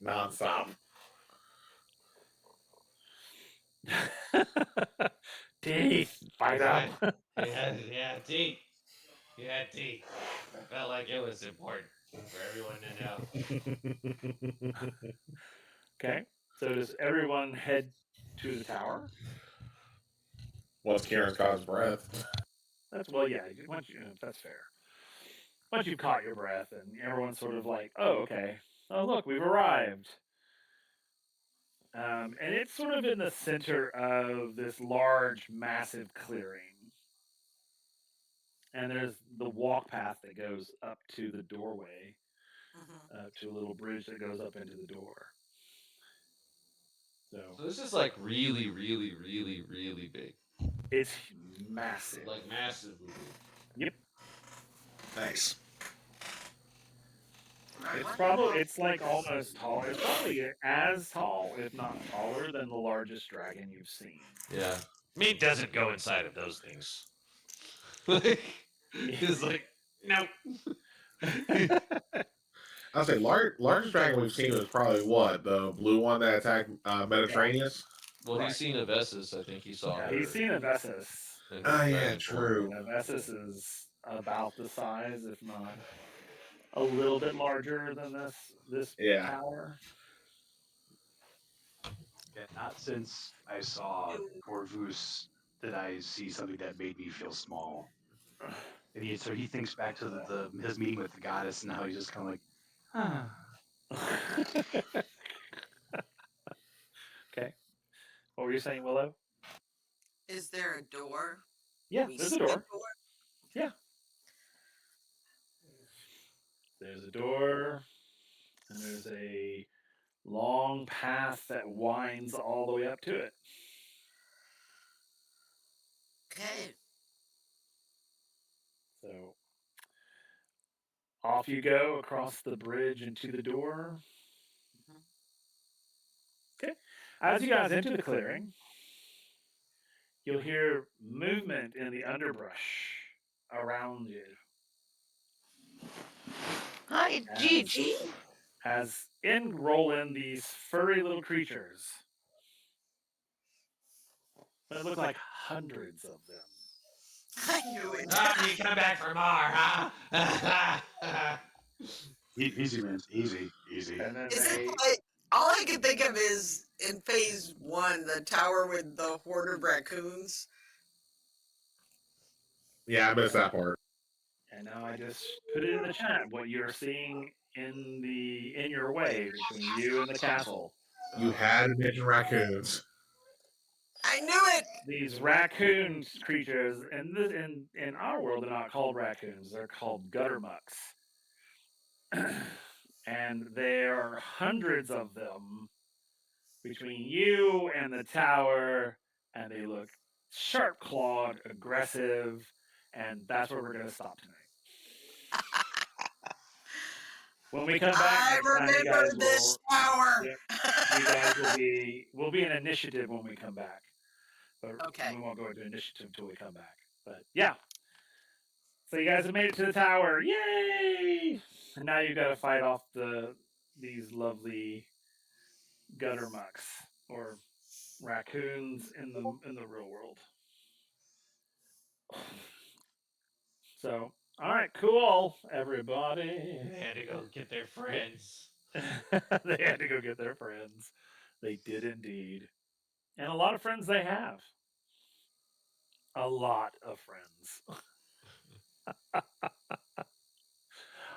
Nonstop. Teeth. Bite out. Yeah, teeth. Yeah, teeth. I felt like it was important for everyone to know. Okay. So does everyone head to the tower? Once Kieran's caught his breath. That's that's fair. Once you've caught your breath and everyone's sort of like, oh, okay. Oh, look, we've arrived. And it's sort of in the center of this large, massive clearing. And there's the walk path that goes up to the doorway, to a little bridge that goes up into the door. So this is like really, really, really, really big. It's massive. Like massively big. Yep. Nice. It's like almost tall. It's probably as tall, if not taller, than the largest dragon you've seen. Yeah. Meat doesn't go inside of those things. He's like, nope. I'll say largest dragon we've seen was probably what? The blue one that attacked Mediterranean? Well, he's seen a Vessus, I think he saw. Yeah, her. he's seen a Vessus. And Oh, he's yeah, very true. And Essus is about the size, if not a little bit larger than this Yeah. tower. Yeah, not since I saw Corvus did I see something that made me feel small. And so he thinks back to his meeting with the goddess and how he's just kind of like, huh. Okay. What were you saying, Willow? Is there a door? Yeah, We there's see a door. door? Yeah. There's a door, and there's a long path that winds all the way up to it. Okay. So off you go across the bridge into the door. Okay. As you guys enter the clearing, you'll hear movement in the underbrush around you. Hi, Gigi. As in roll in these furry little creatures. But it look like hundreds of them. I knew it. You come back for more, huh? Easy, man. Easy. And then Is they, it like all I can think of is in phase 1, the tower with the horde of raccoons? Yeah, I missed that part. and now I just put it in the chat what you're seeing in your way between you and the castle. You had to mention raccoons. I knew it. These raccoon creatures, and in our world, they're not called raccoons; they're called gutter mucks, and there are hundreds of them between you and the tower, and they look sharp-clawed, aggressive, and that's where we're going to stop tonight. When we come back, I next time, you remember guys this will. tower. Yeah, you guys will be an initiative when we come back. But Okay. we won't go into initiative until we come back. But yeah. So you guys have made it to the tower. Yay! And now you've got to fight off these lovely gutter mucks or raccoons in the real world. So, all right, cool, everybody. They had to go get their friends. They had to go get their friends. They did indeed. And a lot of friends they have. A lot of friends.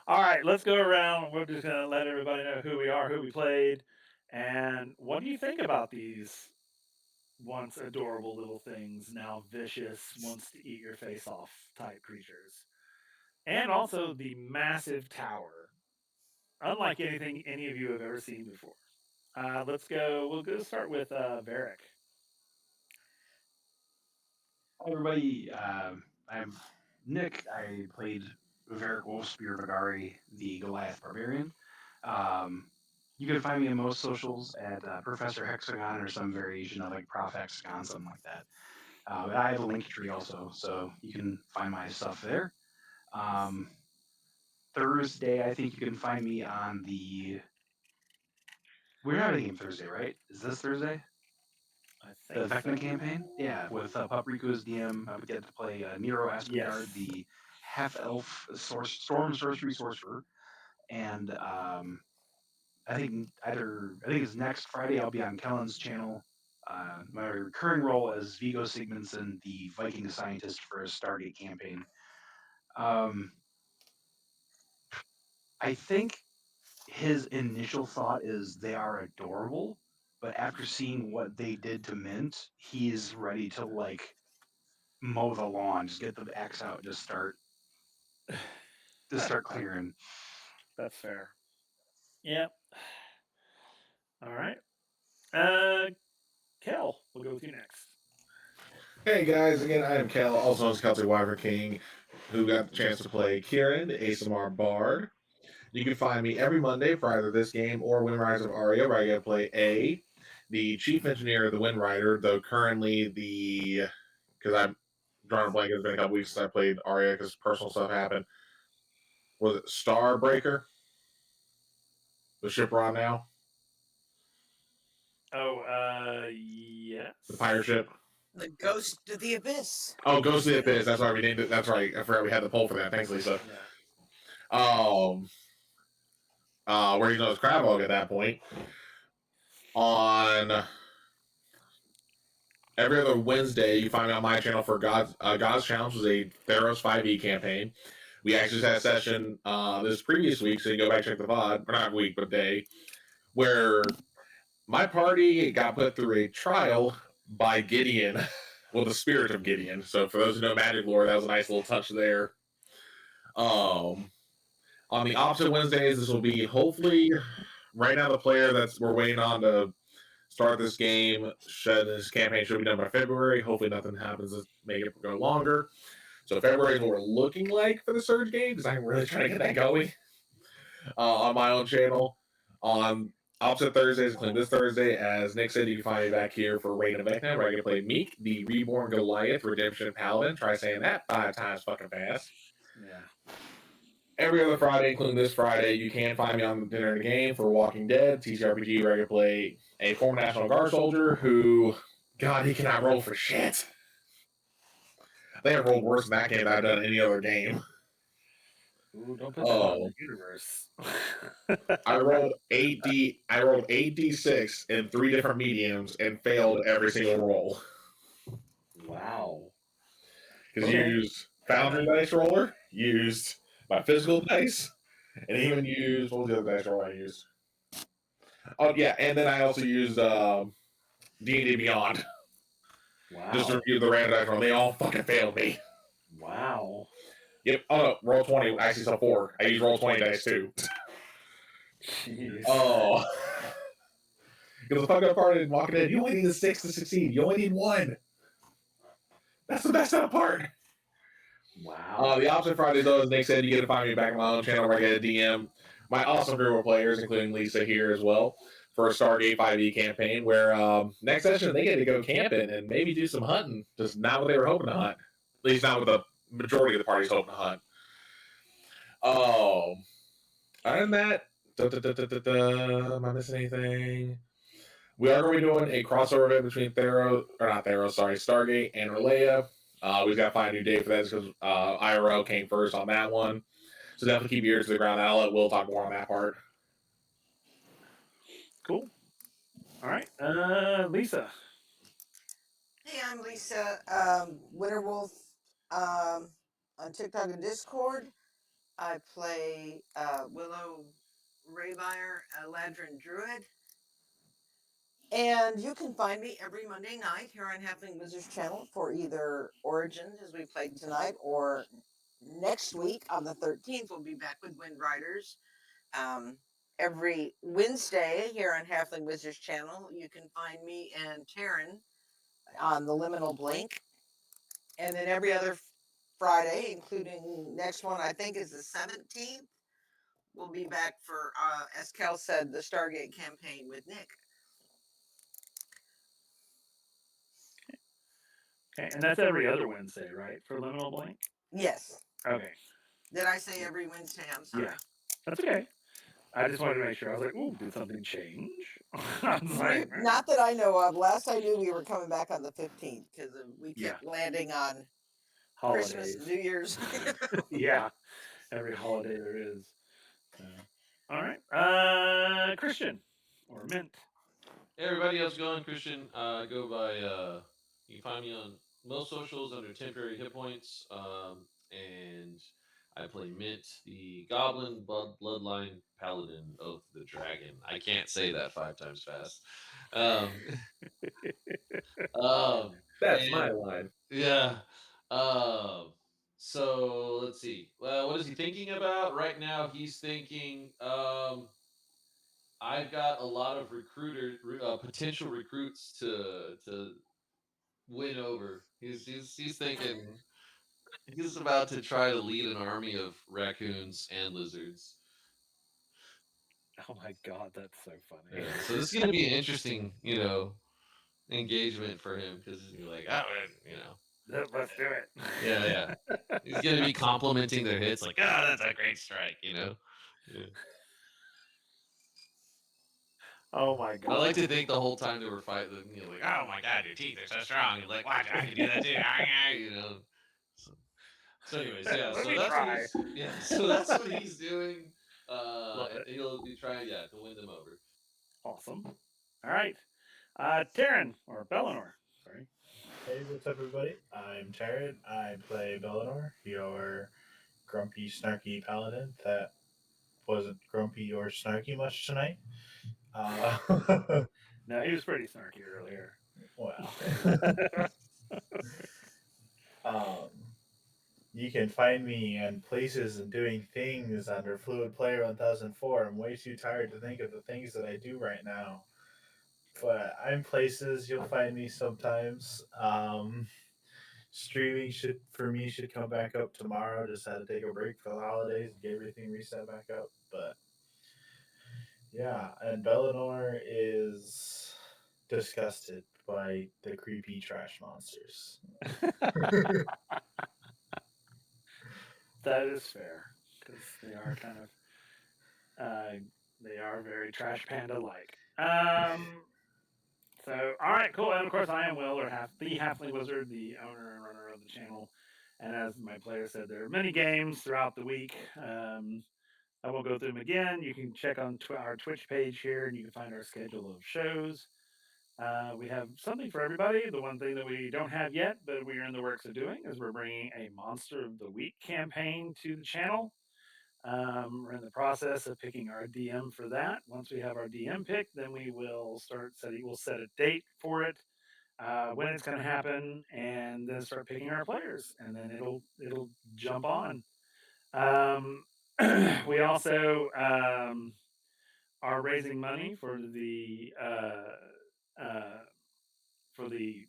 All right, let's go around. We're just going to let everybody know who we are, who we played, and what do you think about these once adorable little things, now vicious, wants to eat your face off type creatures. And also the massive tower, unlike anything any of you have ever seen before. We'll go start with Varric. Hi, everybody. I'm Nick. I played Varric Wolfspear Vagari, the Goliath Barbarian. You can find me on most socials at Professor Hexagon or some variation of like Prof Hexagon, something like that. But I have a link tree also, so you can find my stuff there. Thursday, I think you can find me on the. We're having a game Thursday, right? Is this Thursday? The Vecna campaign? Yeah, with Paprika as DM. I would get to play Nero Asgard, Yes. the half-elf storm sorcery sorcerer. And I think it's next Friday I'll be on Kellen's channel. My recurring role as Vigo Sigmundsson, the Viking scientist for a Stargate campaign. I think his initial thought is they are adorable, but after seeing what they did to Mint, he's ready to like mow the lawn, just get the axe out, just start clearing. That's fair. Yep. All right. Kel, we'll go with you next. Hey guys, again, I am Kel, also known as Celtic Wyvern King, who got the chance to play Kieran, the ASMR Bard. You can find me every Monday for either this game or Windrise of Aria, where I get to play the chief engineer of the Wind Rider, though currently because I'm drawing a blank, it's been a couple weeks since I played Aria because personal stuff happened. Was it Starbreaker? The ship we're on now? Oh, yes. The pirate ship? The Ghost of the Abyss. Oh, Ghost of the Abyss. That's why we named it. That's right. I forgot we had the poll for that. Thanks, Lisa. Where he knows Crabog at that point. On every other Wednesday, you find me on my channel for God's Challenge, was a Theros 5e campaign. We actually just had a session this previous week, so you can go back and check the VOD, or not week, but day, where my party got put through a trial by Gideon, well, the spirit of Gideon. So for those who know Magic lore, that was a nice little touch there. On the opposite Wednesdays, this will be hopefully right now the player that's we're waiting on to start this game. This campaign should be done by February. Hopefully nothing happens to make it go longer. So February is what we're looking like for the Surge game, because I'm really trying to get that going on my own channel. On opposite Thursdays, including this Thursday, as Nick said, you can find me back here for Reign of Vecna, where I can play Meek, the Reborn Goliath, Redemption Paladin. Try saying that 5 times fucking fast. Yeah. Every other Friday, including this Friday, you can find me on Dinner in the Game for Walking Dead, TCRPG, where I can play a former National Guard soldier who, God, he cannot roll for shit. They have rolled worse in that game than I've done in any other game. Ooh, don't put that on the universe. I rolled 8d6 in 3 different mediums and failed every single roll. Wow. Because you used Foundry Dice Roller, used my physical dice, and even used, what was the other dice roll I used? Oh yeah, and then I also used D&D Beyond. Wow. Just to review the random dice roll. They all fucking failed me. Wow. Yep. Oh no, roll 20. Actually, so 4. I used roll 20 dice too. Jeez. Oh. Because the fucking part in Walking Dead, you only need a 6 to succeed. You only need 1. That's the best of the part. Wow. The opposite Fridays, though, as Nick said, you get to find me back on my own channel where I get a DM my awesome group of players, including Lisa here as well, for a Stargate 5e campaign where next session they get to go camping and maybe do some hunting. Just not what they were hoping to hunt. At least not what the majority of the party's hoping to hunt. Other than that, am I missing anything? We are going to be doing a crossover event between Stargate and Relaya. We've got to find a new date for that because IRL came first on that one. So definitely keep your ears to the ground. I'll let Will talk more on that part. Cool. All right. Lisa. Hey, I'm Lisa, Winterwolf, on TikTok and Discord. I play Willow Raybire, a Ladrin Druid. And you can find me every Monday night here on Halfling Wizards channel for either Origins, as we played tonight, or next week on the 13th, we'll be back with Wind Riders. Every Wednesday here on Halfling Wizards channel, you can find me and Taryn on the Liminal Blink. And then every other Friday, including next one, I think is the 17th, we'll be back for, as Cal said, the Stargate campaign with Nick. Okay, and that's every other Wednesday, right? For Liminal Blank? Yes. Okay. Did I say every Wednesday? I'm sorry. Yeah. That's okay. I just wanted to make sure. I was like, ooh, did something change? I was like, Not that I know of. Last I knew, we were coming back on the 15th because we kept landing on holidays. Christmas, New Year's. Yeah. Every holiday there is. All right. Christian or Mint. Hey everybody, how's it going? Christian. Go by you can find me on most socials under temporary hit points. And I play Mint, the Goblin Bloodline Paladin of the Dragon. I can't say that 5 times fast. That's my line. Yeah. So let's see. What is he thinking about right now? He's thinking. I've got a lot of potential recruits to win over. He's thinking he's about to try to lead an army of raccoons and lizards. Oh my god, that's so funny. Yeah, so this is gonna be an interesting, engagement for him because you're like, Let's do it. Yeah. He's gonna be complimenting their hits, like, that's a great strike, Yeah. Oh my god! I like to think the whole time they were fighting, like, oh my god, your teeth are so strong. And like, watch, I can do that too. You know. So anyways, yeah. Let So me that's what try. he's So that's what he's doing. Love And it. he'll be trying, to win them over. Awesome. All right. Taryn or Bellinor. Sorry. Hey, what's up, everybody? I'm Taryn. I play Bellinor, your grumpy, snarky paladin that wasn't grumpy or snarky much tonight. No, he was pretty snarky earlier. Well, um, you can find me in places and doing things under Fluid Player 1004. I'm way too tired to think of the things that I do right now. But I'm places you'll find me sometimes. Streaming should come back up tomorrow. Just had to take a break for the holidays and get everything reset back up. But yeah, and Bellinor is disgusted by the creepy trash monsters. That is fair because they are kind of they are very trash panda like. So all right, cool. And of course, I am Will, or the Halfling Wizard, the owner and runner of the channel. And as my player said, there are many games throughout the week. I won't go through them again. You can check on our Twitch page here, and you can find our schedule of shows. We have something for everybody. The one thing that we don't have yet, but we are in the works of doing, is we're bringing a Monster of the Week campaign to the channel. We're in the process of picking our DM for that. Once we have our DM picked, then we will start setting. We'll set a date for it, when it's going to happen, and then start picking our players, and then it'll jump on. Um, we also are raising money uh, for the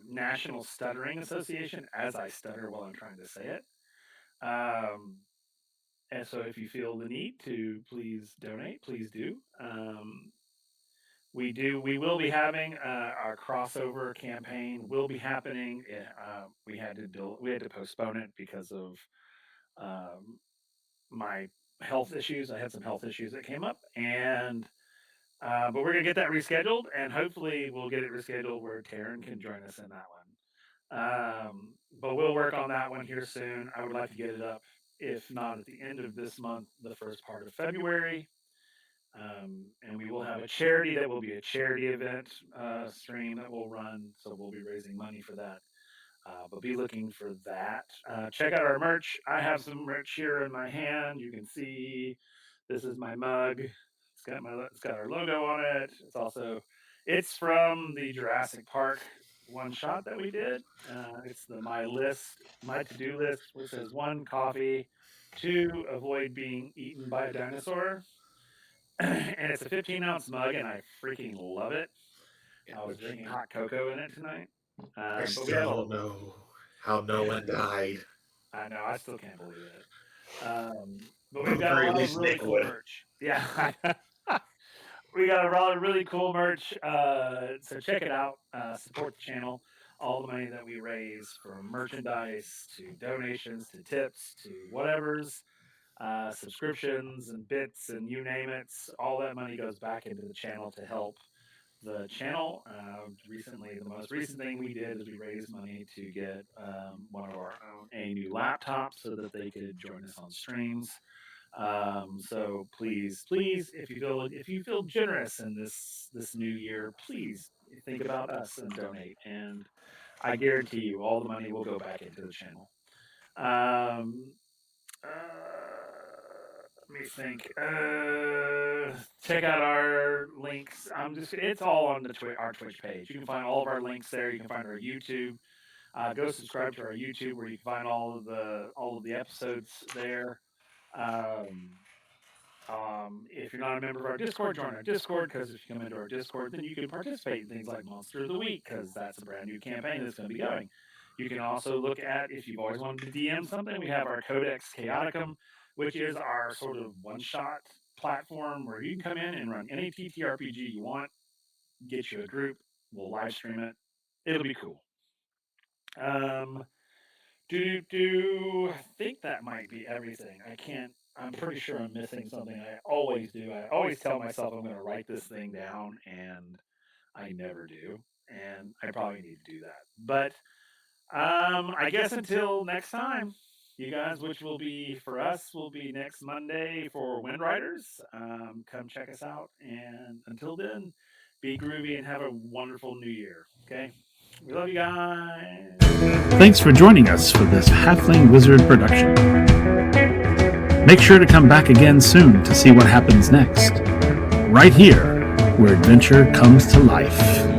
National Stuttering Association. As I stutter while I'm trying to say it. And so, if you feel the need to please donate, please do. We will be having our crossover campaign. Will be happening. We had to postpone it because of um, my health issues. I had some health issues that came up, and but we're gonna get that rescheduled, and hopefully we'll get it rescheduled where Taryn can join us in that one. But we'll work on that one here soon. I would like to get it up, if not at the end of this month, the first part of February. And we will have a charity that will be a charity event stream that will run. So we'll be raising money for that. But be looking for that. Check out our merch. I have some merch here in my hand. You can see this is my mug. It's got our logo on it. It's from the Jurassic Park one shot that we did. It's my to do list, which says 1, coffee, 2, avoid being eaten by a dinosaur. And it's a 15-ounce mug, and I freaking love it. I was drinking hot cocoa in it tonight. I But we still have don't know how no one died. I know, I still can't believe it. But Or we've at the got a very lot of least, really Nick cool would. merch. Yeah, we got a lot of really cool merch. So check it out. Support the channel. All the money that we raise, from merchandise to donations to tips to whatever's, subscriptions and bits and you name it, all that money goes back into the channel to help the channel. The most recent thing we did is we raised money to get one of our own a new laptop so that they could join us on streams. So please, if you feel generous in this new year, please think about us and donate. And I guarantee you, all the money will go back into the channel. Um, let me think. Check out our links. It's all on our Twitch page. You can find all of our links there. You can find our YouTube. Go subscribe to our YouTube, where you can find all of the episodes there. If you're not a member of our Discord, join our Discord, because if you come into our Discord, then you can participate in things like Monster of the Week, because that's a brand new campaign that's going to be going. You can also look at, if you've always wanted to DM something, we have our Codex Chaoticum, which is our sort of one-shot platform where you can come in and run any TTRPG you want, get you a group, we'll live stream it. It'll be cool. I think that might be everything. I can't. I'm pretty sure I'm missing something. I always do. I always tell myself I'm going to write this thing down, and I never do. And I probably need to do that. But I guess until next time, you guys, which will be for us, will be next Monday for Wind Riders. Come check us out. And until then, be groovy and have a wonderful new year. Okay? We love you guys. Thanks for joining us for this Halfling Wizard production. Make sure to come back again soon to see what happens next, right here where adventure comes to life.